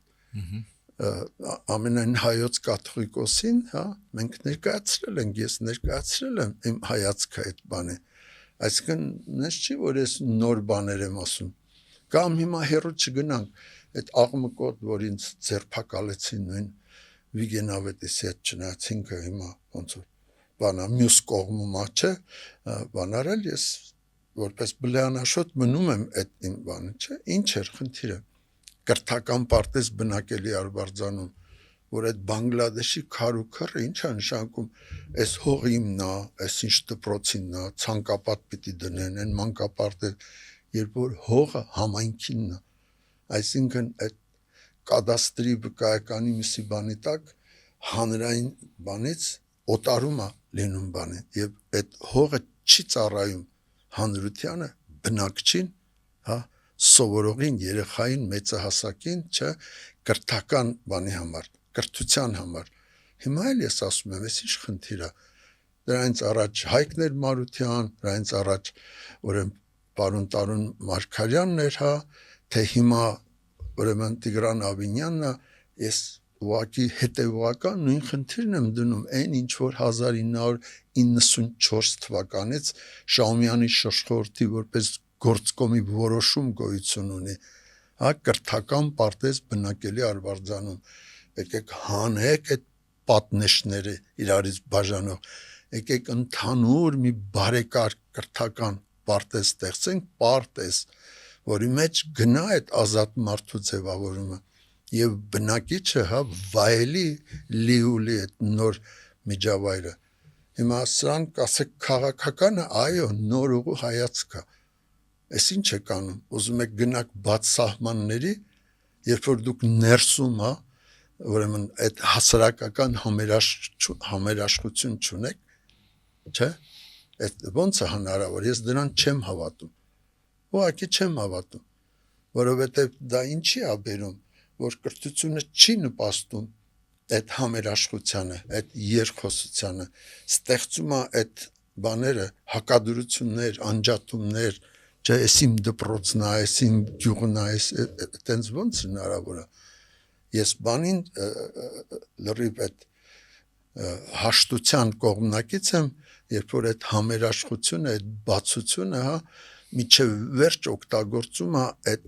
ամենայն հայոց կաթողիկոսին, հա, մենք ներկայացրել ենք, ես ներկայացրել եմ իմ հայացքը այդ բանը։ Այսինքն նես չի, որ ես նոր բաներ եմ ասում։ Կամ հիմա հերո չգնանք այդ աղմկոտ, որ ինձ ձերբակալեցին նույն Վիգեն Ավետիսի հետ չնայած հիմա ոնց որ բանա մյուս կողմում չէ, բան արել ես որպես Բլեանաշոտ մնում եմ այդ իմ բանը, չէ, ինչ էր խնդիրը։ Կրթական պարտեզ բնակելի Արվարձանում, որ այդ Բանգլադեշի քարուքրը ինչ է նշանակում, այս հողիմն է, այս ինչ դպրոցինն է, ցանկապատ պիտի դնեն, այն մանկապարտեզ, երբ որ հողը համայնքինն է, այսինքն այդ կադաստրի վկայականի միսի բանի տակ հանրային բանից օտարում է լինում բանը եւ այդ հողը չի ծառայում հանրությանը, բնակչին, հա, սովորողին, երեխային, մեծահասակին, չէ, կրթական բանի համար, կրթության համար։ Հիմա էլ ես ասում եմ, այս ինչ խնդիր է։ Դրանից առաջ Հայկներ Մարության, դրանից առաջ ուրեմն պարոն Տարուն Մարգարյանն էր, հա, թե հիմա ուրեմն Տիգրան Ավինյանն է, ես ուղղակի հետևողական նույն խնդիրն եմ դնում, այն ինչ որ 1994 թվականից Շահումյանի շրջխորհրդի որպես գործկոմի որոշում գոյություն ունի, հա, կրթական պարտեզ բնակելի Արվարձանում, եկեք հանեք այդ պատնեշները իրարից բաժանող, եկեք ընդհանուր մի բարեկարգ կրթական պարտեզ ստեղծենք, պարտեզ, որի մեջ գնա այդ ազատ մարդու ձևավորումը եւ բնակիչը, հա, վայելի լիուլի այդ նոր միջավայրը։ Հիմա սրանք ասեք քաղաքականը, այո, նոր ուղու հայացք է։ Այս ինչ է կանում, ուզում եք գնաք բաց սահմանների, երբ որ դուք ներսում, հա, ուրեմն այդ հասարակական համերաշխություն չունեք, չէ՞։ Այդ ոնց է հնարավոր, ես դրան չեմ հավատում։ Ուղղակի չեմ հավատում, որովհետև դա ինչի է բերում, որ կրթությունը չի նպաստում այդ համերաշխությանը, այդ երկխոսությանը, ստեղծում է այդ բաները, հակադրություններ, անջատումներ, չէ, էս իմ դպրոցն է, էս իմ գյուղն է, այտենց ոնց հնարավոր է։ Ես բանին լրիվ այդ հաշտության կողմնակից եմ, երբ որ այդ համերաշխությունը, այդ բացությունը, հա, միջև վերջ օգտագործում է այդ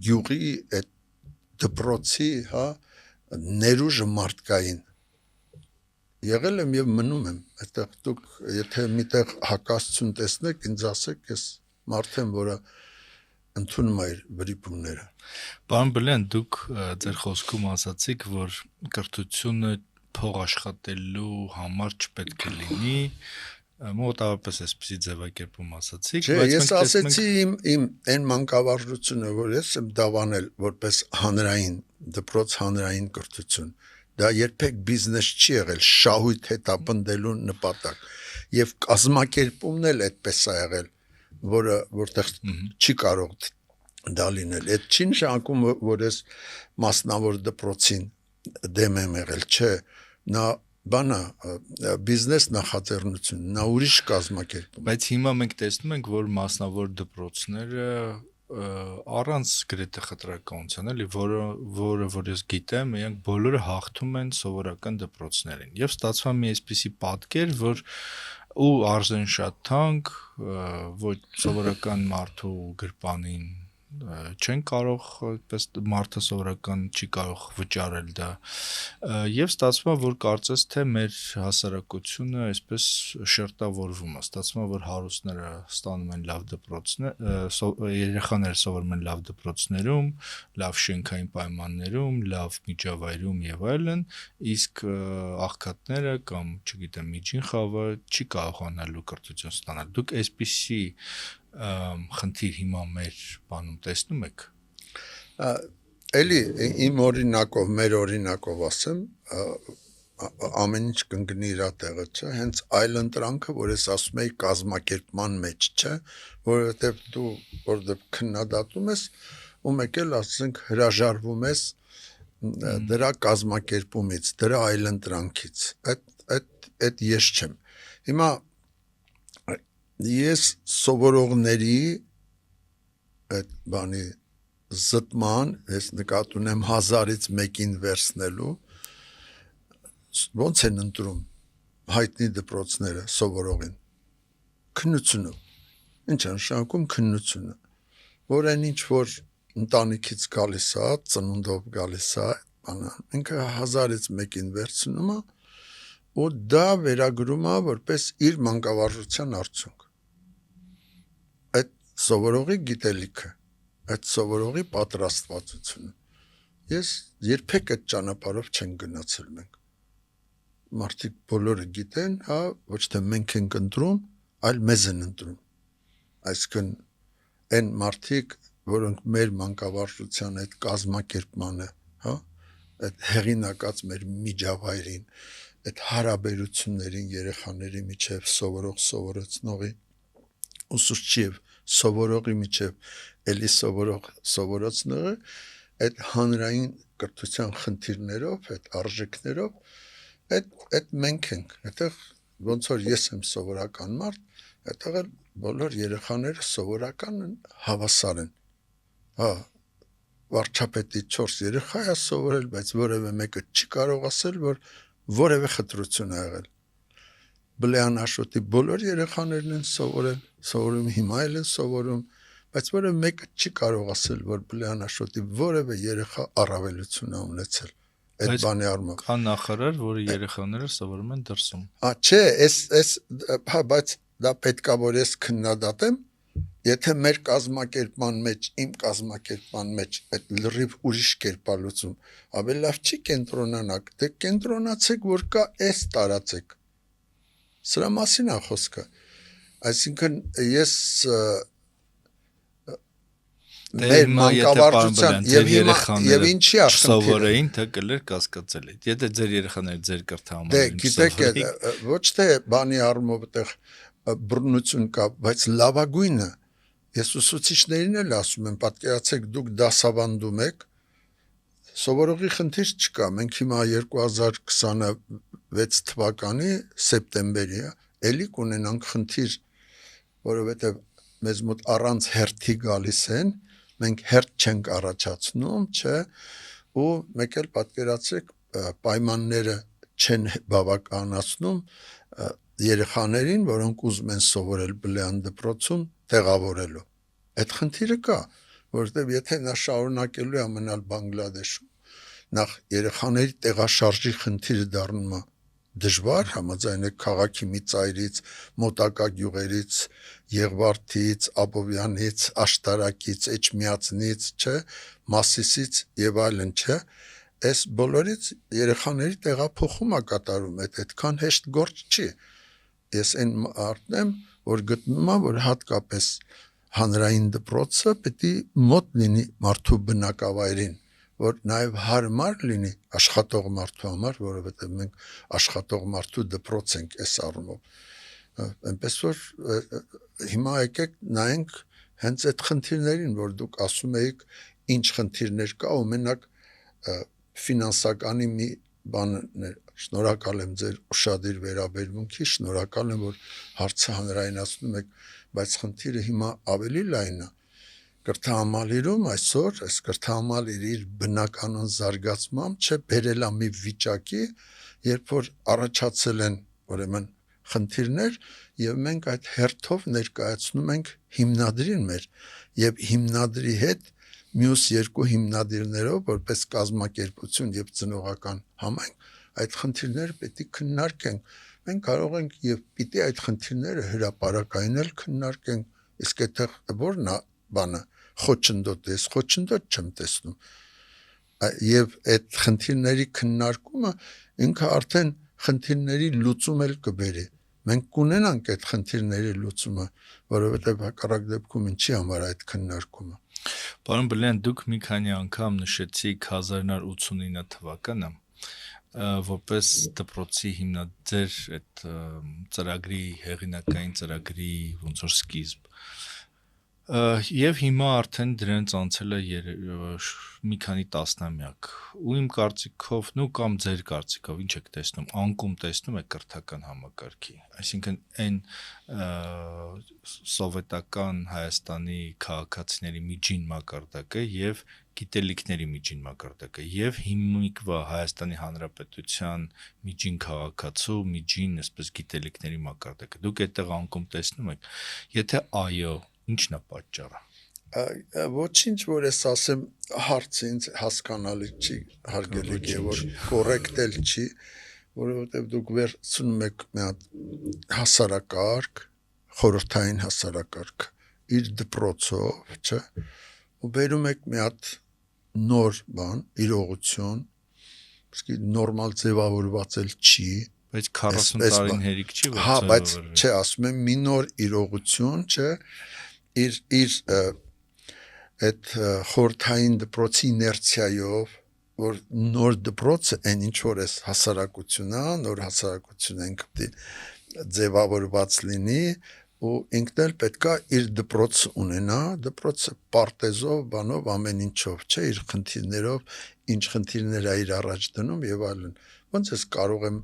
գյուղի, այդ դպրոցի, հա, ներուժը մարդկային։ Եղել եմ եւ մնում եմ, այդտեղ դուք եթե միտեղ հակասություն տեսնեք, ինձ ասեք, ես մարդ եմ, որը ընդունում է վրիպումները։ Պարոն Բլեն, դուք ձեր խոսքում ասացիք, որ կրթությունը փող աշխատելու համար չպետք է լինի, մոտավորապես այսպեսի ձևակերպում ասացիք, բայց ես ասեցի իմ այն մանկավարժությունը, որ ես եմ դավանել որպես հանրային դպրոց, հանրային կրթություն, դա երբեք բիզնես չի եղել, շահույթ հետապնդելու նպատակ, եւ կազմակերպումն էլ այդպես է եղել, որտեղ չի կարող դա լինել։ Այդ չի նշանակում, որ ես մասնավոր դպրոցին դեմ եմ եղել, չէ, նա բանա բիզնես նախաձեռնություն, նա ուրիշ կազմակերպում։ Բայց հիմա մենք տեսնում ենք, որ մասնավոր դպրոցները առանց գրեթե խտրականության, էլի, որը որ ես գիտեմ, իրանք բոլորը հաղթում են սովորական դպրոցներին։ Եվ ստացվում է մի այսպիսի պատկեր, որ ու արժեն շատ թանկ, ոչ սովորական մարդու գրպանին չեն կարող, այդպես մարդը սովորական չի կարող վճարել դա, եւ ստացվում է, որ կարծես թե մեր հասարակությունը այսպես շերտավորվում է, ստացվում է, որ հարուստները ստանում են լավ դպրոցներ, երեխաները սովորում են լավ դպրոցներում, լավ շենքային պայմաններում, լավ միջավայրում եւ այլն, իսկ աղքատները կամ, չգիտեմ, միջին խավը չի կարողանալու կրթություն ստանալ։ Դուք այսպիսի խնդիր հիմա մեր բանում տեսնում եք։ Էլի իմ օրինակով, մեր օրինակով ասեմ, ամեն ինչ կընկնի իր տեղը, չէ, հենց այլ ընտրանքը, որ ես ասում եի կազմակերպման մեջ, չէ, որովհետև դու որտեղ քննադատում ես, ու մեկ էլ ասենք հրաժարվում ես դրա կազմակերպումից, դրա այլ ընտրանքից։ Այդ ես չեմ։ Հիմա ես սովորողների այդ բանի զտման, ես նկատի ունեմ 1000-ից մեկին վերցնելու, ոնց են ընտրում հայտնի դպրոցները սովորողին։ Քննությունով։ Ինչ է նշանակում քննությունը, որ այն ինչ որ ընտանիքից գալիս է, ծնունդով գալիս է, ինքը 1000-ից մեկին վերցնում է, ու դա վերագրում է որպես իր մանկավարժության արդյունք։ Այդ սովորողի գիտելիքը, այդ սովորողի պատրաստվածությունը։ Ես երբեք այդ ճանապարհով չեն գնացել մենք։ Մարդիկ բոլորը գիտեն, հա, ոչ թե մենք ենք ընտրում, այլ մեզ են ընտրում։ Այսինքն այն մարդիկ, որոնք մեր մանկավարժության այդ կազմակերպմանը, հա, այդ հեղինակած մեր միջավայրին, այդ հարաբերություններին երեխաների միջև սովորող-սովորեցնողի, ուսուցչի եւ սովորողի միջև էլի սովորեցնողը, այդ հանրային կրթության խնդիրներով, այդ արժեքներով, այդ մենք ենք, այդտեղ ոնց որ ես եմ սովորական մարդ, այդտեղ էլ բոլոր երեխաները սովորական են, հավասար են։ Հա, վարչապետի 4 երեխա է սովորել, բայց որևէ մեկը չի կարող ասել, որ որևէ խտրություն ա եղել։ Բլեան Աշոտի բոլոր երեխաներն են սովորում, հիմա էլ են սովորում, բայց որևէ մեկը չի կարող ասել, որ Բլեան Աշոտի որևէ երեխա առավելություն ա ունեցել։ Այդ բանի առումով կա նախարար, որը երեխաները սովորում են դրսում։ Չէ, հա, բայց դա պետքա որ ես քննադատեմ, եթե մեր կազմակերպման մեջ, իմ կազմակերպման մեջ այդ լրիվ ուրիշ կերպալուծում, ավելի լավ չի կենտրոնանաք, դե կենտրոնացեք, որ կա էս տարածեք։ Սրա մասին է խոսքը։ Այսինքն ես մեր մանկավարժության եւ ինչի սովորեին, թե կլեր կասկածել։ Եթե ձեր երեխաները ձեր կրթահամարում գիտեք, ոչ թե բանի առումով այդտեղ բռնություն կա, բայց լավագույնը ես ուսուցիչներին էլ ասում եմ, պատկերացեք դուք դասավանդում եք, սովորողի խնդիր չկա, մենք հիմա 2026 թվականի սեպտեմբերի էլի կունենանք խնդիր, որովհետև մեզ մոտ առանց հերթի գալիս են, մենք հերթ չենք առաջացնում, չէ, ու մեկ էլ պատկերացրեք պայմանները չեն բավականացնում երեխաներին, որոնք ուզում են սովորել բլեան դպրոցում տեղավորելու։ Այդ խնդիրը կա, որովհետև եթե նա շարունակելու է մնալ Բանգլադեշում, նախ երեխաների տեղաշարժի խնդիրը դառնում է դժվար, համաձայնեք քաղաքի մի ծայրից, մոտակա գյուղերից, Եղվարդից, Աբովյանից, Աշտարակից, Էջմիածնից, չէ, Մասիսից եւ այլն, չէ, այս բոլորից երեխաների տեղափոխում է կատարում, այդքան հեշտ գործ չի։ Ես այն մարդն եմ, որ գտնում եմ, որ հատկապես հանրային դպրոցը պետք է մոտ լինի մարդու բնակավայրին, որ նաև հարմար լինի աշխատող մարդու համար, որովհետև մենք աշխատող մարդու դպրոց ենք այս առումով։ Այնպես որ հիմա եկեք նայենք հենց այդ խնդիրներին, որ դուք ասում եք ինչ խնդիրներ կա, ու մենակ ֆինանսականի մի բան, շնորհակալ եմ ձեր ուշադիր վերաբերմունքի, շնորհակալ եմ, որ հարցը հանրայնացնում եք, բայց խնդիրը հիմա ավելի լայն է։ Կրթահամալիրում այսօր այս կրթահամալիրը իր բնականon զարգացմամբ չէ բերելա մի վիճակի, երբ որ առաջացել են ուրեմն խնդիրներ եւ մենք այդ հերթով ներկայացնում ենք հիմնադրին մեր եւ հիմնադրի հետ մյուս երկու հիմնադիրներով որպես կազմակերպություն եւ ծնողական համայնք այդ խնդիրները պետք է քննարկենք։ Մենք կարող ենք եւ պիտի այդ խնդիրները հրապարակայինել քննարկենք, իսկ այդտեղ որն է բանը խոչընդոտ ես, խոչընդոտ չեմ տեսնում։ Եվ այդ խնդիրների քննարկումը ինքը արդեն խնդիրների լուծում էլ կբերի։ Մենք կունենանք այդ խնդիրների լուծումը, որովհետև հակառակ դեպքում ինչի համար այդ քննարկումը։ Պարոն Բլեան, դուք մի քանի անգամ նշեցիք 1989 թվականը, որպես դպրոցի հիմնադիր այդ ծրագրի հեղինակային ծրագրի ոնց որ սկիզբ։ Եվ հիմա արդեն դրանց անցել է մի քանի տասնամյակ։ Ու իմ կարծիքով, կամ ձեր կարծիքով, ինչ եք տեսնում, անկում տեսնում եք կրթական համակարգի։ Այսինքն այն սովետական Հայաստանի քաղաքացիների միջին մակարդակը եւ գիտելիքների միջին մակարդակը եւ հիմիկվա Հայաստանի Հանրապետության միջին քաղաքացու միջին, այսպես գիտելիքների մակարդակը։ Դուք այդտեղ անկում տեսնում եք։ Եթե այո, ինչն է պատճառը։ Ոչինչ, որ ես ասեմ, հարցը ինձ հասկանալի չի, հարգելի է, որ կոռեկտ էլ չի, որովհետև դուք վերցնում եք մի հատ հասարակարգ, խորհրդային հասարակարգ, իր դպրոցով, չէ, ու բերում եք մի հատ նոր բան, իրողություն, իսկ նորմալ ձևավորված էլ չի, բայց 40 տարին հերիք չի, հա, բայց չէ, ասում եմ մի նոր իրողություն, չէ, իր այդ խորհրդային դպրոցի իներցիայով, որ նոր դպրոցը այն ինչ որ էս հասարակությունն է, նոր հասարակությունը ինքը պետք է ձևավորված լինի ու ինքն էլ պետքա իր դպրոց ունենա, դպրոցը պարտեզով, բանով, ամեն ինչով, չէ, իր խնդիրներով, ինչ խնդիրներ է իր առաջ դնում եւ այլն։ Ոնց ես կարող եմ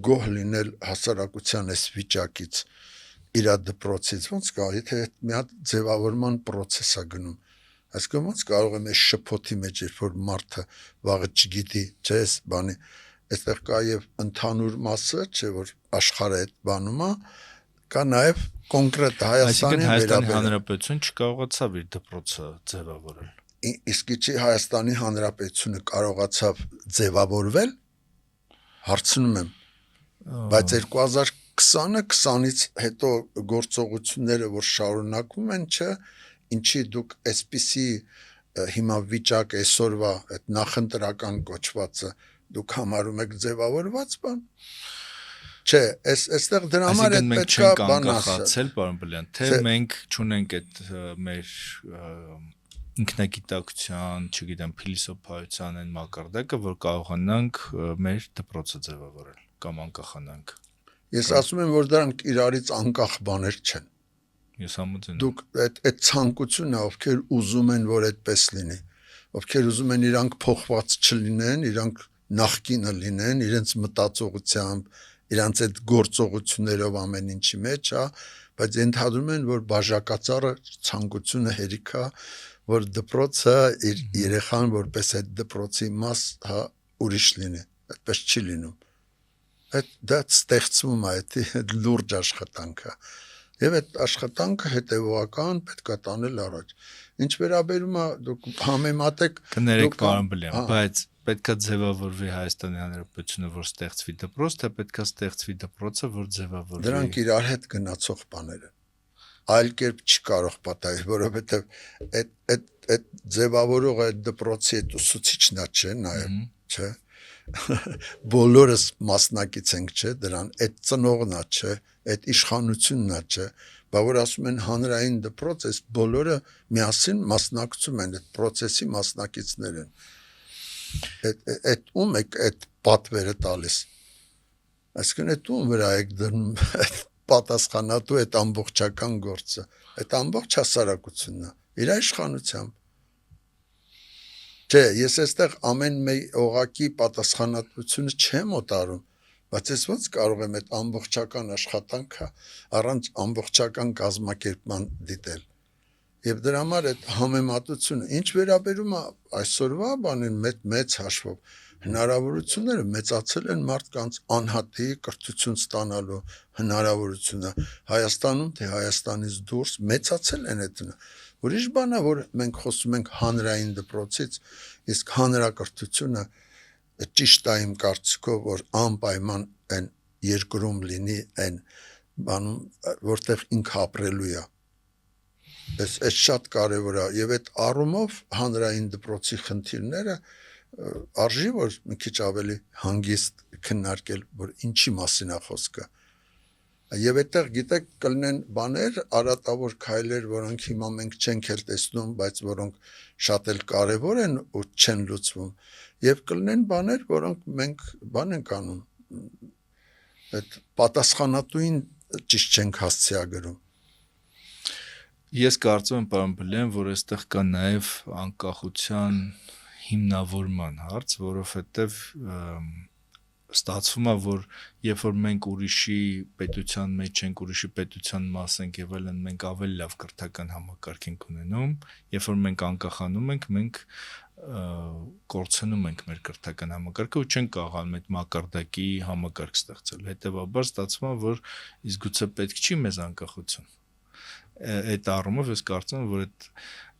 գոհ լինել հասարակության այս վիճակից իր դպրոցից, ոնց կա, եթե մի հատ ձևավորման process է գնում, այսինքն ոնց կարող եմ այս շփոթի մեջ, երբ որ մարդը վաղը չգիտի, չէ, այս բանի, այստեղ կա եւ ընդհանուր մասը, չէ, որ աշխարհը այդ բանում է, կա նաեւ կոնկրետ Հայաստանի Հայաստանի Հանրապետություն չկարողացավ իր դպրոցը ձևավորել։ Իսկ չի Հայաստանի Հանրապետությունը կարողացավ ձևավորվել, հարցնում եմ, բայց 2020-ից հետո գործողությունները, որ շարունակվում են, չէ, ինչի դուք այսպիսի հիմա վիճակ այսօրվա այդ նախընտրական կոչվածը դուք համարում եք ձևավորված բան։ Չէ, այստեղ դրա համար է պետքա բան ասել, պարոն Բլեան, թե մենք չունենք այդ մեր ինքնագիտակցության, չգիտեմ, փիլիսոփայության այն մակարդակը, որ կարողանանք մեր դպրոցը ձևավորել կամ անկախանանք։ Ես ասում եմ, որ դրանք իրարից անկախ բաներ չեն։ Ես համաձայն եմ։ Դուք այդ ցանկությունն է, ովքեր ուզում են, որ այդպես լինի, ովքեր ուզում են իրանք փոխված չլինեն, իրանք նախկինը լինեն, իրենց մտածողությամբ, իրանց այդ գործողություններով ամեն ինչի մեջ, հա, բայց ընդհանրում են, որ բաժակածառը ցանկությունը հերիք է, որ դպրոցը իր երեխան որպես այդ դպրոցի մաս, հա, ուրիշ լինի, այդպես չի լինում։ Դա ստեղծվում է, այդ լուրջ աշխատանքը։ Եվ այդ աշխատանքը հետևողական պետք է տանել առաջ։ Ինչ վերաբերում է դուք համեմատեք կներեք պարոն Բլեմ, բայց պետքա ձևավորվի Հայաստանի Հանրապետությունը, որ ստեղծվի դպրոց, թե պետքա ստեղծվի դպրոցը, որ ձևավորվի։ Դրանք իրար հետ գնացող բաներ են։ Այլ կերպ չի կարող պատահել, որովհետև այդ ձևավորողը այդ դպրոցի այդ ուսուցիչն է, չէ, նաև, չէ։ Բոլորս մասնակից ենք, չէ, դրան, այդ ծնողն է, չէ, այդ իշխանությունն է, չէ, բա որ ասում են հանրային դպրոց, այս բոլորը միասին մասնակցում են, այդ process-ի մասնակիցներ են։ Այդ ում եք այդ պատվերը տալիս։ Այսինքն այդ ում վրա եք դնում պատասխանատու այդ ամբողջական գործը, այդ ամբողջ հասարակությունն է, իր իշխանությամբ։ Չէ, ես այստեղ ամեն մեկ օղակի պատասխանատվությունը չեմ օտարում, բայց ես ոնց կարող եմ այդ ամբողջական աշխատանքը առանց ամբողջական կազմակերպման դիտել։ Եվ դրա համար այդ համեմատությունը, ինչ վերաբերում է այսօրվա բանին մեծ հաշվով, հնարավորությունները մեծացել են մարդկանց անհատի կրթություն ստանալու հնարավորությունը Հայաստանում թե Հայաստանից դուրս մեծացել են այդ։ Ուրիշ բան է, որ մենք խոսում ենք հանրային դպրոցից, իսկ հանրակրթությունը ճիշտ է իմ կարծիքով, որ անպայման այն երկրում լինի այն բանում, որտեղ ինքը ապրելու է։ Այս շատ կարևոր է եւ այդ առումով հանրային դպրոցի խնդիրները արժի որ մի քիչ ավելի հանգիստ քննարկել, որ ինչի մասին է խոսքը։ Եվ այդտեղ գիտեք կլինեն բաներ, արատավոր քայլեր, որոնք հիմա մենք չենք էլ տեսնում, բայց որոնք շատ էլ կարևոր են ու չեն լուծվում, եւ կլինեն բաներ, որոնք մենք բան ենք անում, այդ պատասխանատուին ճիշտ չենք հասցեագրում։ Ես կարծում եմ, պարոն Բլեմ, որ այստեղ կա նաև անկախության հիմնավորման հարց, որովհետև ստացվում է, որ երբ որ մենք ուրիշի պետության մեջ ենք, ուրիշի պետության մաս ենք եւ այլն, մենք ավելի լավ կրթական համակարգ ենք ունենում, երբ որ մենք անկախանում ենք, մենք կորցնում ենք մեր կրթական համակարգը ու չենք կարողանում այդ մակարդակի համակարգ ստեղծել։ Հետևաբար ստացվում է, որ իսկ գուցե պետք չի մեզ անկախություն։ Այդ առումով ես կարծում եմ, որ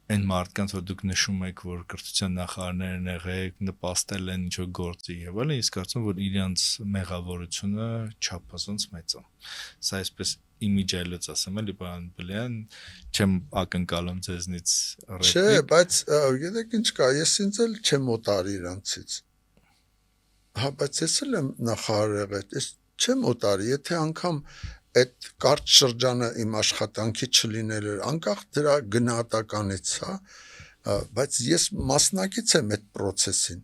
այն մարդկանց, որ դուք նշում եք, որ կրթության նախարարներն եղեք, նպաստել են ինչ-որ գործի եւ այլն, ես կարծում եմ, որ իրանց մեղավորությունը չափազանց մեծ է։ Սա այսպես իմիջիալից ասեմ, էլի պարոն Բլյան, չեմ ակնկալում ձեզնից ռեպլիկ։ Չէ, բայց գիտեք ինչ կա, ես ինձ էլ չեմ օտարի իրանցից։ Հա, բայց ես էլ եմ նախարար եղել, ես չեմ օտարի, եթե անգամ այդ կարճ շրջանը իմ աշխատանքի չլինել էր, անկախ դրա գնահատականից, հա, բայց ես մասնակից եմ այդ process-ին։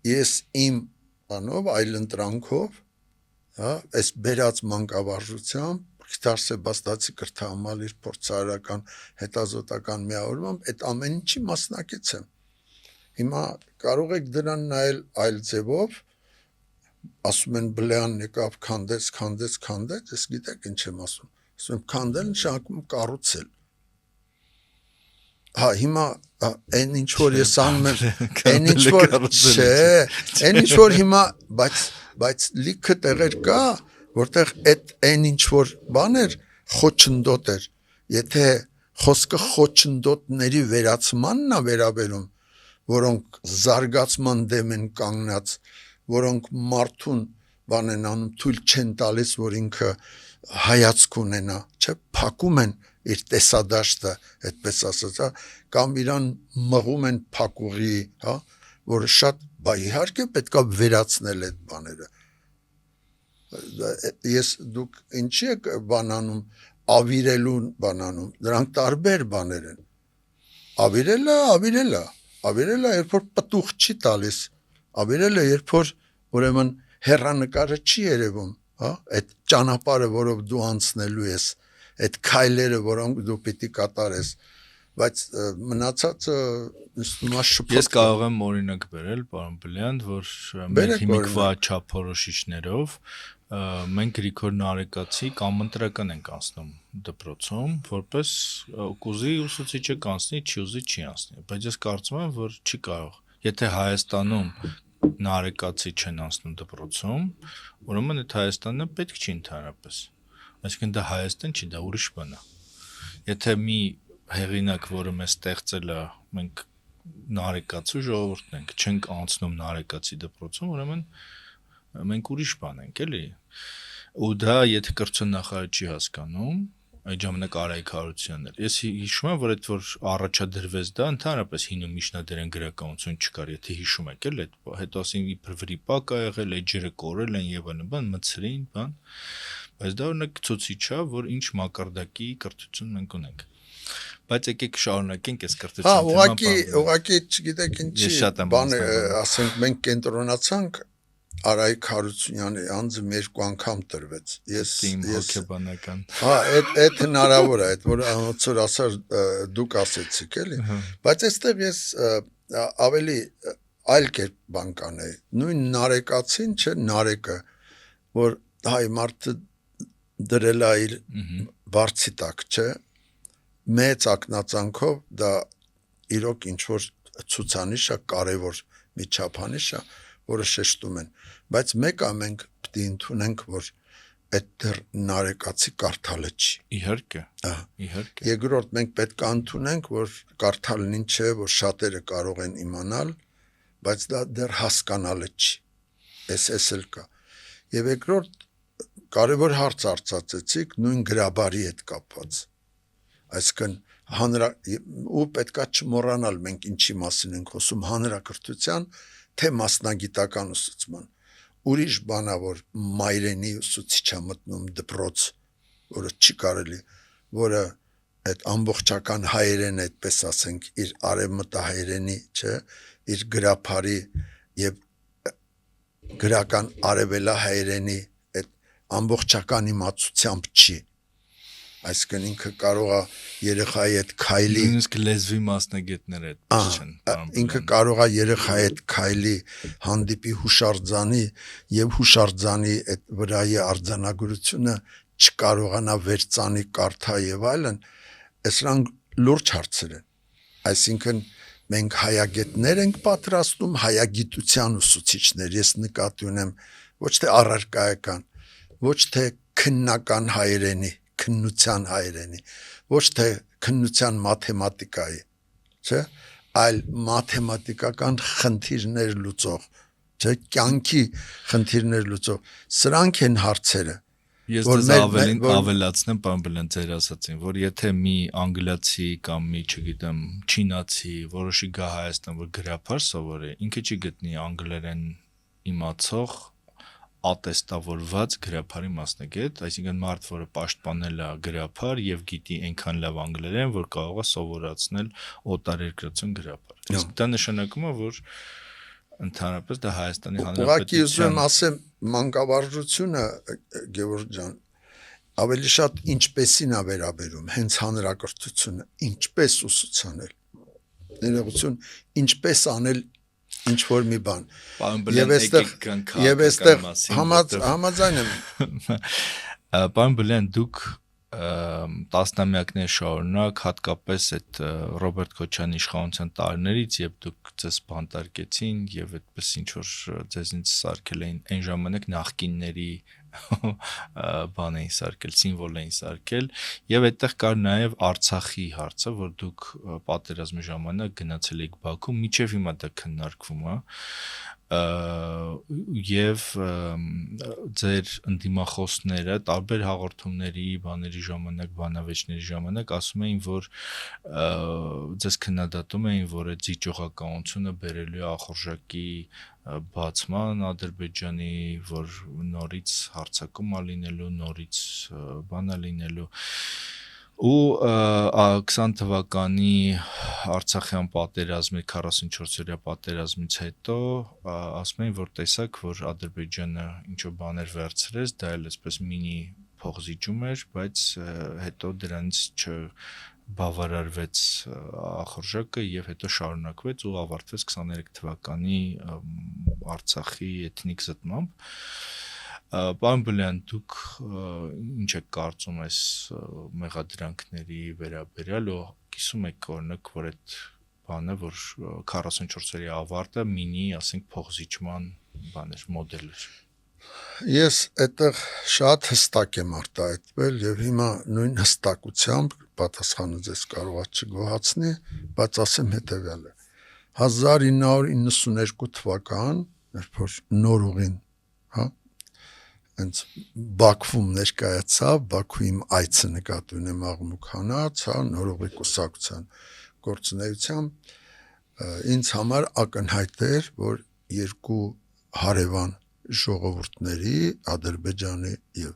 Ես իմ բանով, այլընտրանքով, հա, այս բերած մանկավարժությամբ, Քիթար Սեբաստացի կրթահամալիր իր փորձարարական հետազոտական միավորմամբ այդ ամեն ինչի մասնակից եմ։ Հիմա կարող եք դրան նայել այլ ձևով, ասում են Բլեան եկավ քանդեց, ես գիտեք ինչ եմ ասում։ Ասում եմ քանդել նշանակում կառուցել։ Հա, հիմա այն ինչ որ ես անում եմ, այն ինչ որ չէ, այն ինչ որ հիմա, բայց լիքը տեղեր կա, որտեղ այն ինչ որ բաներ խոչընդոտ էր։ Եթե խոսքը խոչընդոտների վերացմանն է վերաբերում, որոնք զարգացման դեմ են կանգնած, որոնք մարդուն բան են անում, թույլ չեն տալիս, որ ինքը հայացք ունենա, չէ, փակում են իր տեսադաշտը, այդպես ասած, հա, կամ իրան մղում են փակուղի, հա, որը շատ, բա իհարկե պետքա վերացնել այդ բաները։ Ես դուք ինչի եք բանանում, ավիրելու բանանում, դրանք տարբեր բաներ են։ Ավիրելը, երբ որ պտուղ չի տալիս, ավիրելը, երբ որ ուրեմն հեռանկարը չի երևում, հա, այդ ճանապարհը, որով դու անցնելու ես, այդ քայլերը, որոնք դու պիտի կատարես, բայց մնացածը շփոթ։ Ես կարող եմ օրինակ բերել, պարոն Բլյան, որ մեր հիմիկվա չափորոշիչներով մենք Գրիգոր Նարեկացի կամ ընտրական ենք անցնում դպրոցում, որպես կուզի ուսուցիչը կանցնի, չի ուզի չի անցնի, բայց ես կարծում եմ, որ չի կարող։ Եթե Հայաստանում Նարեկացի չեն անցնում դպրոցում, ուրեմն այդ Հայաստանը պետք չի ընդհանրապես։ Այսինքն դա Հայաստան չի, դա ուրիշ բան է։ Եթե մի հեղինակ, որը մեզ ստեղծել է, մենք Նարեկացու ժողովուրդն ենք, չենք անցնում Նարեկացի դպրոցում, ուրեմն մենք ուրիշ բան ենք, էլի։ Ու դա եթե կրթության նախարարը չի հասկանում, այդ ժամանակ Արայիկ Հարությունյանն էր։ Ես հիշում եմ, որ այդ որ առաջադրվեց դա, ընդհանրապես հին ու միջնադարյան գրականություն չկար, եթե հիշում եք, էլի, հետո ասին իբր վրիպակ ա եղել, այդ ջրը կորել են եւ այլն, բան մցրին, բան։ Բայց դա օրինակ ցուցիչ է, որ ինչ մակարդակի կրթություն մենք ունենք։ Բայց եկեք շարունակենք այս կրթության թեման։ Ուղղակի չգիտեք ինչի, բան ասենք մենք կենտրոնացանք Արայիկ Հարությունյանի անձը մի երկու անգամ տրվեց։ Ես հոգեբանական։ Այդ հնարավոր է, այդ որ ոնց որ ասար դուք ասեցիք, էլի։ Բայց այստեղ ես ավելի այլ կերպ բան կանեի։ Նույն Նարեկացին, չէ, Նարեկը, որ հայ մարդը դրել է իր բարձի տակ, չէ, մեծ ակնածանքով դա իրոք ինչ որ ցուցանիշ է, կարևոր մի չափանիշ է, որը շեշտում են, բայց մեկը մենք պետք է ընդունենք, որ այդ դեռ Նարեկացի կարդալը չի։ Իհարկե։ Երկրորդ մենք պետք է ընդունենք, որ կարդալն ինչ է, որ շատերը կարող են իմանալ, բայց դա դեռ հասկանալը չի։ Էս էլ կա։ Եվ երկրորդ կարևոր հարց արծացեցիք նույն գրաբարի հետ կապված։ Այսինքն ու պետքա չմոռանալ մենք ինչի մասին ենք խոսում հանրակրթության թե մասնագիտական ուսուցման։ Ուրիշ բան է, որ մայրենի ուսուցիչ է մտնում դպրոց, որը չի կարելի, որը այդ ամբողջական հայերեն այդպես ասենք, իր արևմտահայերենի, չէ, իր գրափարի եւ գրական արևելահայերենի այդ ամբողջական իմացությամբ չի։ Այսինքն ինքը կարող է երեխայի հետ քայլի, նույնիսկ լեզվի մասնագետները այդպես չեն։ Ինքը կարող է երեխայի հետ քայլի, հանդիպի հուշարձանի եւ հուշարձանի այդ վրայի արձանագրությունը չկարողանա վերցանի կարդա եւ այլն, այսրանք լուրջ հարցեր են։ Այսինքն մենք հայագետներ ենք պատրաստում, հայագիտության ուսուցիչներ, ես նկատի ունեմ ոչ թե առարկայական, ոչ թե քննական հայերենի, քննության հայերենի, ոչ թե քննության մաթեմատիկայի, չէ, այլ մաթեմատիկական խնդիրներ լուծող, չէ, կյանքի խնդիրներ լուծող, սրանք են հարցերը։ Ես դες ավելին ավելացնեմ, պարոն Բլեն, ձեր ասացին, որ եթե մի անգլիացի կամ մի, չգիտեմ, չինացի որոշի գա Հայաստան, որ գրափար սովորի, ինքը չի գտնի անգլերեն իմացող ատեստավորված գրափարի մասնագետ, այսինքն մարդ, որը պաշտպանել է գրափար եւ գիտի այնքան լավ անգլերեն, որ կարող է սովորացնել օտարերկրացուն գրափար։ Իսկ դա նշանակում է, որ ընդհանրապես դա Հայաստանի Հանրապետության։ Ուղղակի ուզում եմ ասեմ, մանկավարժությունը, Գևորգ ջան, ավելի շատ ինչպեսին է վերաբերում, հենց հանրակրթությունը, ինչպես ուսուցանել, ներողություն, ինչպես անել ինչ որ մի բան։ Եվ այստեղ համաձայն եմ։ Պարոն Բլեն, դուք տասնամյակներ շարունակ, հատկապես այդ Ռոբերտ Քոչարյանի իշխանության տարիներից, երբ դուք ձեզ բանտարկեցին եւ այդպես ինչ որ ձեզնից սարքել էին այն ժամանակ նախկինների բան էին սարքել, սիմվոլ էին սարքել եւ այդտեղ կար նաեւ Արցախի հարցը, որ դուք պատերազմի ժամանակ գնացել եք Բաքու, միջև հիմա դա քննարկվում է եւ ձեր ընդդիմախոսները տարբեր հաղորդումների, բաների ժամանակ, բանավեճների ժամանակ ասում էին, որ ձեզ քննադատում էին, որ այդ զիջողականությունը բերելու է ախորժակի բացման Ադրբեջանի, որ նորից հարձակում է լինելու, նորից բան է լինելու ու 20 թվականի Արցախյան պատերազմի 44-օրյա պատերազմից հետո ասում էին, որ տեսակ, որ Ադրբեջանը ինչ-որ բաներ վերցրեց, դա էլ այսպես մինի փողզիջում էր, բայց հետո դրանից չբավարարվեց ախորժակը եւ հետո շարունակվեց ու ավարտվեց 23 թվականի Արցախի էթնիկ զտմամբ։ Պարոն Բլյան, դուք ինչ եք կարծում այս մեղադրանքների վերաբերյալ ու կիսում եք օրինակ, որ այդ բանը, որ 44-րի ավարտը մինի, ասենք, փոխզիջման բաներ, մոդելներ։ Ես այդտեղ շատ հստակ եմ արտահայտվել եւ հիմա նույն հստակությամբ պատասխանը ձեզ կարողա չգոհացնի, բայց ասեմ հետեւյալը 1992 թվական, երբ որ նոր ուղին, հա, հենց Բաքվում ներկայացավ, Բաքուի այցը նկատի ունեմ աղմուկ հանած, հա, նոր ուղի կուսակցության գործունեությամբ ինձ համար ակնհայտ էր, որ երկու հարևան ժողովուրդների Ադրբեջանի եւ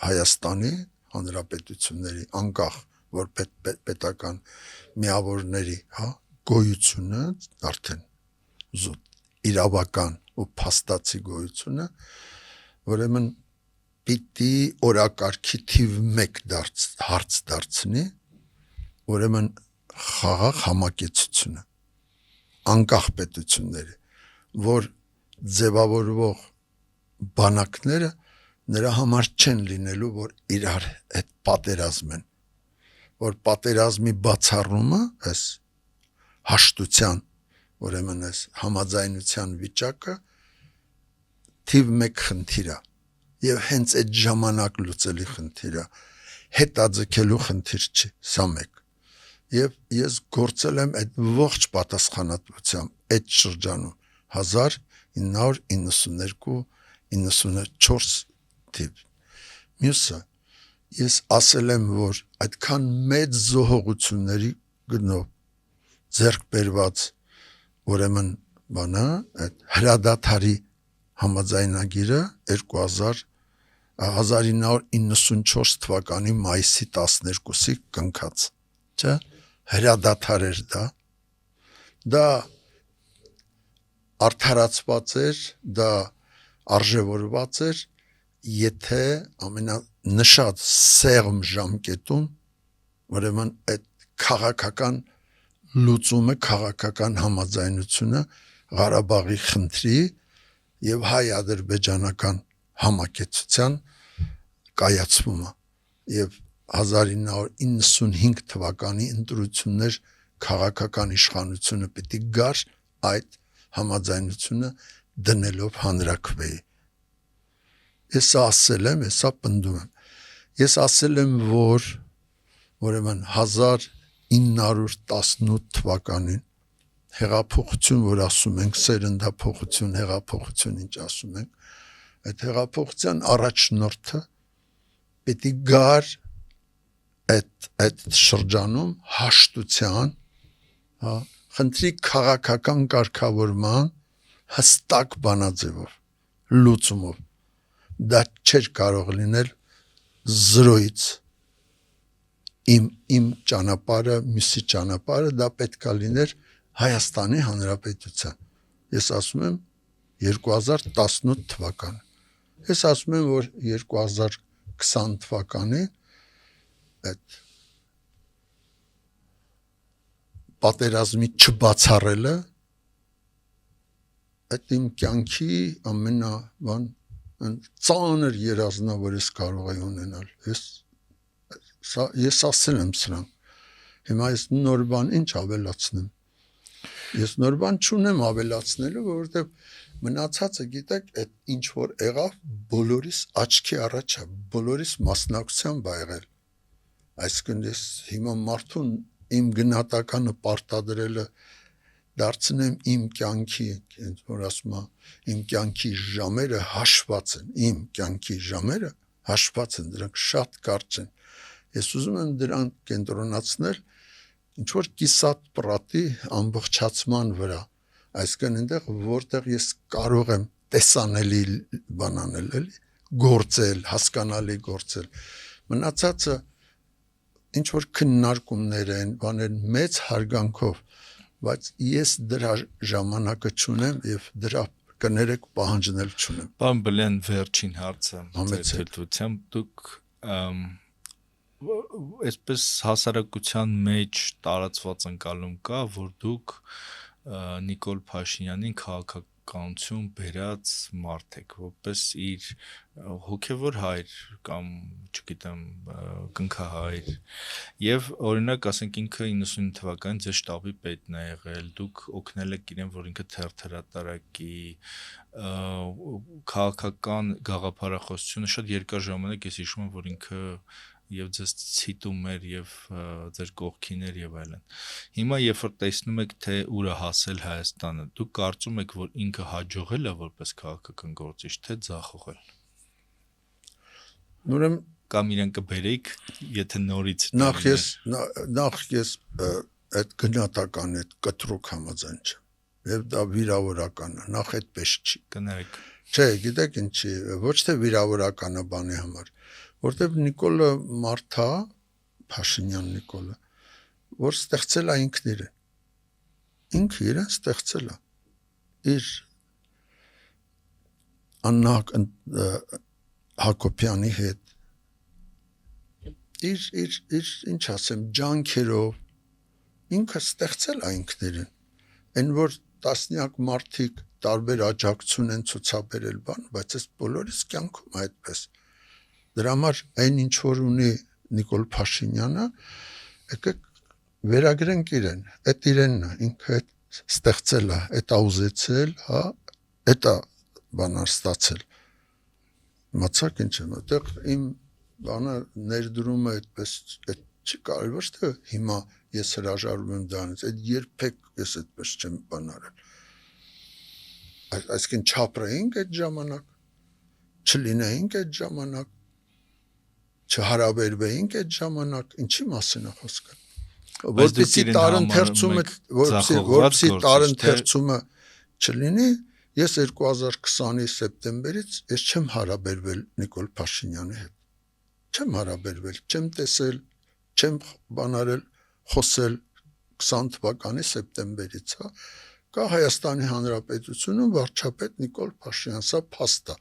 Հայաստանի հանրապետությունների անկախ որ պետական միավորների, հա, գոյությունը արդեն զուտ իրավական ու փաստացի գոյությունը ուրեմն պիտի օրակարգի թիվ 1 հարց դարձնի ուրեմն խաղաղ համակեցությունը անկախ պետությունների որ ձևավորվող բանակները նրա համար չեն լինելու որ իրար հետ պատերազմեն որ պատերազմի բացառումը այս հաշտության ուրեմն այս համաձայնության վիճակը թիվ 1 խնդիր է եւ հենց այդ ժամանակ լուծելի խնդիր է հետաձգելու խնդիր չի սա մեկ եւ ես գործել եմ այդ ողջ պատասխանատվությամբ այդ շրջանում 1992-94 թիվ մյուսը ես ասել եմ որ այդքան մեծ զոհողությունների գնով ձեռք բերված ուրեմն բանա այդ հրադադարի համաձայնագիրը 1994 թվականի մայիսի 12-ի կնքած չէ հրադադար էր դա արդարացված էր դա արժևորված էր եթե ամենանշած սեղմ ժամկետում ուրեմն այդ քաղաքական լուծումը քաղաքական համաձայնությունը Ղարաբաղի խնդրի եւ հայ-ադրբեջանական համակեցության կայացումը եւ 1995 թվականի ընտրություններ քաղաքական իշխանությունը պիտի գար այդ համաձայնությունը դնելով հանրաքվեի ես ասել եմ հեսա պնդում եմ ես ասել եմ որ ուրեմն 1918 թվականին հեղափոխություն որ ասում ենք սերնդափոխություն հեղափոխություն ինչ ասում ենք այդ հեղափոխության առաջնորդը պիտի գար այդ շրջանում հաշտության հա խնդրի քաղաքական կարգավորման հստակ բանաձևով լուծումով դա չէր կարող լինել 0-ից իմ ճանապարհը մյուսի ճանապարհը դա պետքա լիներ Հայաստանի Հանրապետության ես ասում եմ 2018 թվական ես ասում եմ որ 2020 թվականի այդ պատերազմի չբացառելը այդ իմ կյանքի ամենաբան ծանր երազնա որ ես կարող եմ ունենալ ես ասել եմ սրանք հիմա ես նոր բան ինչ ավելացնեմ ես նոր բան չունեմ ավելացնելու որովհետև մնացածը գիտեք այդ ինչ որ եղավ բոլորիս աչքի առաջ է բոլորիս մասնակցությամբ ա եղել այսինքն ես հիմա մարդուն իմ գնահատականը պարտադրելը դարձնեմ իմ կյանքի ինձ որ ասում իմ կյանքի ժամերը հաշված են իմ կյանքի ժամերը հաշված են դրանք շատ կարճ են ես ուզում եմ դրանք կենտրոնացնել ինչ որ կիսատ պրատի ամբողջացման վրա այսինքն այնտեղ որտեղ ես կարող եմ տեսանելի բան անել էլի գործել հասկանալի գործել մնացածը ինչ որ քննարկումներ են բաներ մեծ հարգանքով բայց ես դրա ժամանակը չունեմ եւ դրա կներեք պահանջնել չունեմ Պարոն Բլյան վերջին հարցը թերթությամբ դուք այսպես հասարակության մեջ տարածված ընկալում կա որ դուք Նիկոլ Փաշինյանին քաղաքականություն բերած մարդ եք, որպես իր հոգևոր հայր կամ չգիտեմ կնքահայր եւ օրինակ ասենք ինքը 99 թվականին ձեր շտաբի պետն է եղել, դուք օգնել եք իրեն, որ ինքը թերթերատարակի քաղաքական գաղափարախոսությունը շատ երկար ժամանակ ես հիշում եմ, որ ինքը եւ ձեզ ցիտում էր եւ ձեր կողքին էր եւ այլն։ Հիմա երբ որ տեսնում եք թե ուր է հասել Հայաստանը, դուք կարծում եք, որ ինքը հաջողել է որպես քաղաքական գործիչ, թե ձախողել։ Ուրեմն կամ իրեն կբերեիք, եթե նորից նախ ես այդ գնահատական այդ կտրուկ համաձայն չեմ։ Եվ դա վիրավորական է, նախ այդպես չի։ կներեք։ Չէ, գիտեք ինչի, ոչ թե վիրավորական է բանի համար, որտեվ Նիկոլը Մարթա, Փաշինյան Նիկոլը, որ ստեղծել է ինքն իրեն։ Ինքը իրեն ստեղծել է։ Իր Աննա Հակոբյանի հետ իր ինչ ասեմ ջանքերով ինքը ստեղծել է ինքն իրեն։ Այն որ տասնյակ մարդիկ տարբեր աջակցություն են ցուցաբերել բան, բայց այս բոլորիս կյանքում այդպես։ Դրա համար այն ինչ որ ունի Նիկոլ Փաշինյանը, եկեք վերագրենք իրեն, այդ իրենն է, ինքը այդ ստեղծել է, այդ ուզեցել, հա, այդ է բանար ստացել։ Մացակ ինչ եմ, այդտեղ իմ բանը ներդրումը այդպես այդ չի կարևոր թե հիմա ես հրաժարվում եմ դրանից, այդ երբեք ես այդպես չեմ բանարել։ Այսինքն չապրեինք այդ ժամանակ, չլինեինք այդ ժամանակ, չհարաբերվեինք այդ ժամանակ, ինչի մասին է խոսքը։ Որպեսզի տարընթերցումը չլինի, ես 2020-ի սեպտեմբերից ես չեմ հարաբերվել Նիկոլ Փաշինյանի հետ։ Չեմ հարաբերվել, չեմ տեսել, չեմ բանարել, խոսել 20 թվականի սեպտեմբերից, հա։ Կա Հայաստանի Հանրապետությունում վարչապետ Նիկոլ Փաշինյան, սա փաստ է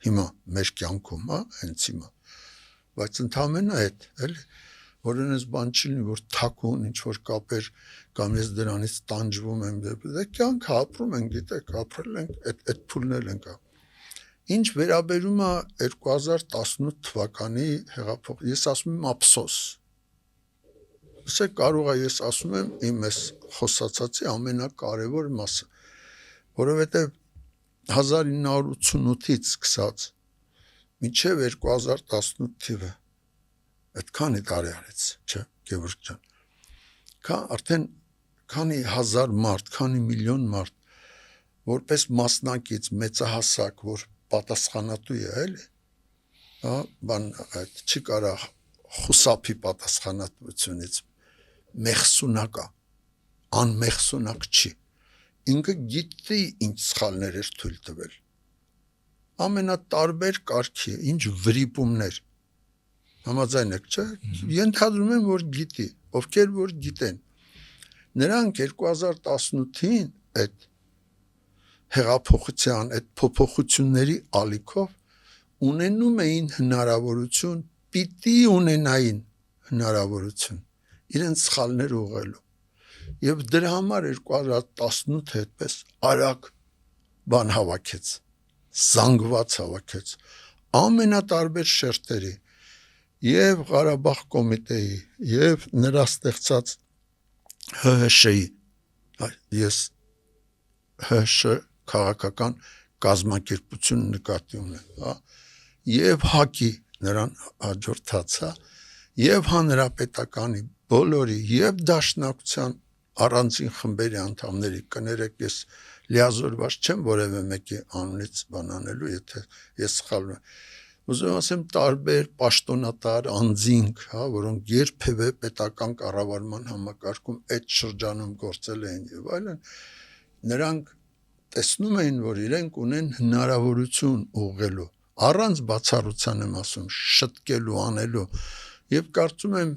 հիմա մեր կյանքում, հա, հենց հիմա։ Բայց ընդհանրապես այդ, էլի, որ այնպես բան չլինի, որ թակուն ինչ որ կապեր կամ ես դրանից տանջվում եմ, դե կյանք ապրում ենք, գիտեք, ապրել ենք, այդ փուլներ ենք։ Ինչ վերաբերում է 2018 թվականի հեղափոխ, ես ասում եմ ափսոս։ Սա կարող է ես ասում եմ իմ այս խոսածածի ամենակարևոր մասը, որովհետև 1988-ից սկսած մինչև 2018 թիվը այդքանի տարի արեց, չէ, Գևորգ ջան։ Արդեն քանի հազար մարդ, քանի միլիոն մարդ, որպես մասնակից մեծահասակ, որ պատասխանատու է, էլի, հա, բան այդ չի կարա խուսափի պատասխանատվությունից, մեղսունակ է, անմեղսունակ չի։ Ինքը գիտի ինչ սխալներ էր թույլ տվել։ Ամենատարբեր կարգի, ինչ վրիպումներ։ Համաձայն եք, չէ՞։ Ենթադրում եմ, որ գիտի, ովքեր որ գիտեն։ Նրանք 2018-ին այդ հեղափոխության, այդ փոփոխությունների ալիքով ունենում էին հնարավորություն, պիտի ունենային հնարավորություն իրենց սխալներ ուղղելու։ Եվ դրա համար 2018 այդպես արագ բան հավաքեց, զանգված հավաքեց ամենատարբեր շերտերի եւ Ղարաբաղ կոմիտեի եւ նրա ստեղծած ՀՀՇ-ի, ես ՀՀՇ քաղաքական կազմակերպություն նկատի ունեմ, հա, եւ ՀԱԿ-ի նրան հաջորդած, հա, եւ հանրապետականի բոլորի եւ դաշնակցության առանձին խմբերի անդամների, կներեք, ես լիազորված չեմ որևէ մեկի անունից բանանելու, եթե ես սխալվում եմ։ Ուզում ասեմ տարբեր պաշտոնատար անձինք, հա, որոնք երբևէ պետական կառավարման համակարգում այդ շրջանում գործել էին եւ այլն, նրանք տեսնում էին, որ իրենք ունեն հնարավորություն ուղղելու, առանց բացառության եմ ասում, շտկելու, անելու, եւ կարծում եմ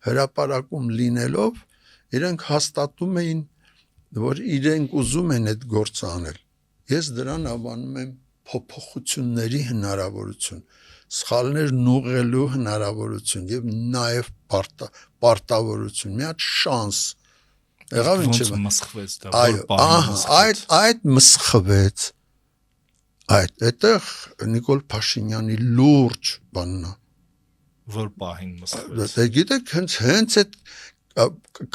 հրապարակում լինելով իրենք հաստատում էին, որ իրենք ուզում են այդ գործը անել։ Ես դրան անվանում եմ փոփոխությունների հնարավորություն, սխալներն ուղղելու հնարավորություն եւ նաեւ պարտավորություն, մի հատ շանս, Եղավ ինչի՞։ Ոնց մսխվեց դա, Այո, որ պահին մսխվեց։ այդ մսխվեց։ Այդտեղ Նիկոլ Փաշինյանի լուրջ բանն է։ Որ պահին մսխվեց։ Դե գիտեք, հենց այդ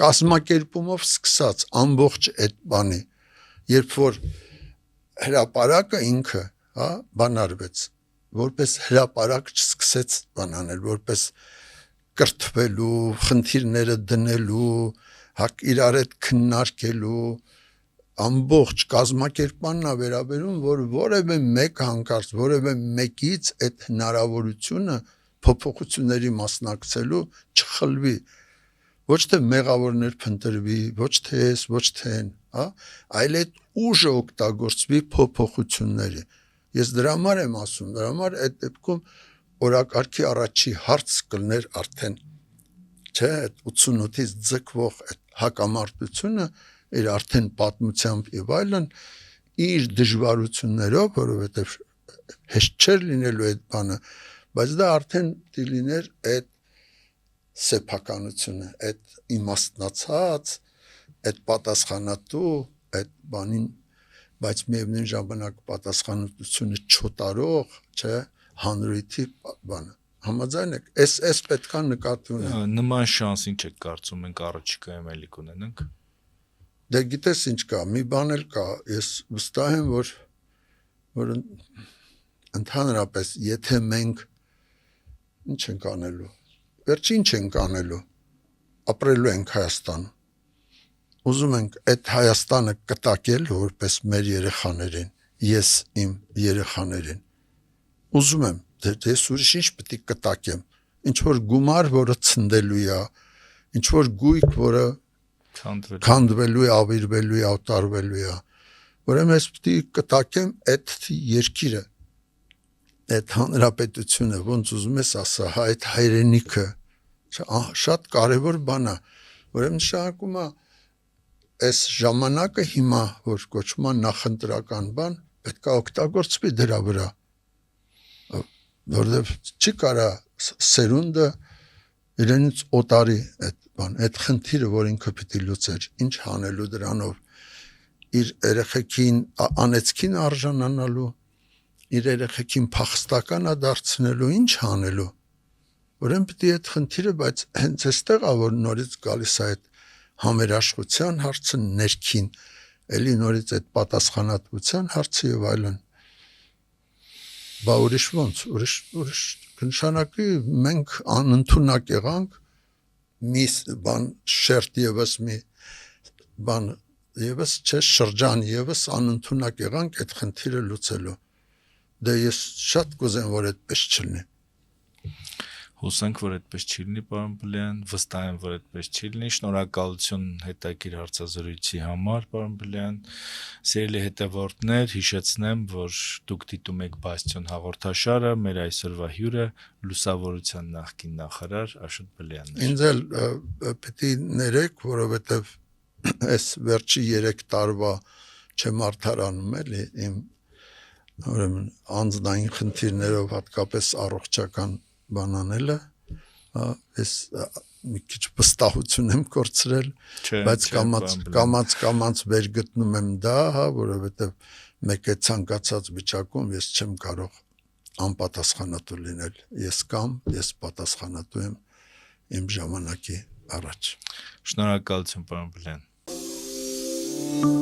կազմակերպումով սկսած ամբողջ այդ բանի, երբ որ հրապարակը ինքը, հա, բանարվեց, որպես հրապարակ չսկսեց բանանել, որպես կրթվելու, խնդիրները դնելու, իրար հետ քննարկելու, ամբողջ կազմակերպմանն է վերաբերում, որ որևէ մեկ հանկարծ, որևէ մեկից այդ հնարավորությունը փոփոխությունների մասնակցելու չխլվի, ոչ թե մեղավորներ փնտրվի, ոչ թե ես, ոչ թե այն, հա, այլ այդ ուժը օգտագործվի փոփոխությունների։ Ես դրա համար եմ ասում, դրա համար այդ դեպքում օրակարգի առաջի հարց կլներ արդեն, չէ, այդ 88-ից ձգվող այդ հակամարտությունը իր արդեն պատմությամբ եւ այլն իր դժվարություններով, որովհետեւ հեշտ չէր լինելու այդ բանը, բայց դա արդեն դիլիներ այդ սեփականությունը, այդ իմաստնացած, այդ պատասխանատու, այդ բանին, բայց միևնույն ժամանակ պատասխանատվությունը չոտարող, չէ, հանրույթի բանը։ Համաձայն եք, էս պետք է նկատի ունենալ։ Նման շանս ինչ եք կարծում ենք առաջիկայում էլի կունենանք։ Դե գիտես ինչ կա, մի բան էլ կա, ես վստահ եմ, որ ընդհանրապես եթե մենք ինչ ենք անելու, վերջին չենք անելու, ապրելու ենք Հայաստանում, ուզում ենք այդ Հայաստանը կտակել որպես մեր երեխաներին, ես իմ երեխաներին, ուզում եմ, ես ուրիշ ինչ պետք է կտակեմ, ինչ որ գումար, որը ցնդելու է, ինչ որ գույք, որը քանդվելու է, ավիրվելու է, ավտարվելու է, ուրեմն ես պետք է կտակեմ այդ երկիրը, այդ հանրապետությունը, ոնց ուզում ես ասա, այդ հայրենիքը, շատ կարևոր բան է, ուրեմն նշանակում է այս ժամանակը հիմա, որ կոչվում է նախընտրական բան, պետք է օգտագործվի դրա վրա, որովհետև չի կարա սերունդը իրենից օտարի այդ բան, այդ խնդիրը, որ ինքը պիտի լուծեր, ինչ հանելու դրանով, իր երեխեքին անեծքին արժանանալու, իր երեխեքին փախստական դարձնելու, ինչ հանելու, ուրեմն պիտի այդ խնդիրը, բայց հենց այստեղ է, որ նորից գալիս է այդ համերաշխության հարցը ներքին, էլի նորից այդ պատասխանատվության հարցը եւ այլն։ Բա ուրիշ ոնց, ուրիշ կնշանակի մենք անընդունակ եղանք մի բան շերտ եւս մի բան եւս չէ շրջան եւս անընդունակ եղանք այդ խնդիրը լուծելու։ Դե ես շատ կուզեմ, որ այդպես չլինի։ Հուսանք, որ այդպես չի լինի, պարոն Բլեյան, վստահ եմ, որ այդպես չի լինի։ Շնորհակալություն հետաքրքիր հարցազրույցի համար, պարոն Բլեյան։ Սիրելի հետևորդներ, հիշեցնեմ, որ դուք դիտում եք Բաստիոն հաղորդաշարը, մեր այսօրվա հյուրը լուսավորության նախկին նախարար Աշոտ Բլեյանն է։ Ինձ էլ պետք է ներեք, որովհետև այս վերջի 3 տարվա չեմ արդարանում էլի իմ ուրեմն անձնային խնդիրներով հատկապես առողջական բան անելը, ես մի քիչ վստահություն եմ կորցրել, բայց կամաց վեր գտնում եմ դա, հա, որովհետև մեկ է ցանկացած վիճակում ես չեմ կարող անպատասխանատու լինել, ես պատասխանատու եմ իմ ժամանակի առաջ։ Շնորհակալություն, պարոն Բլեյան։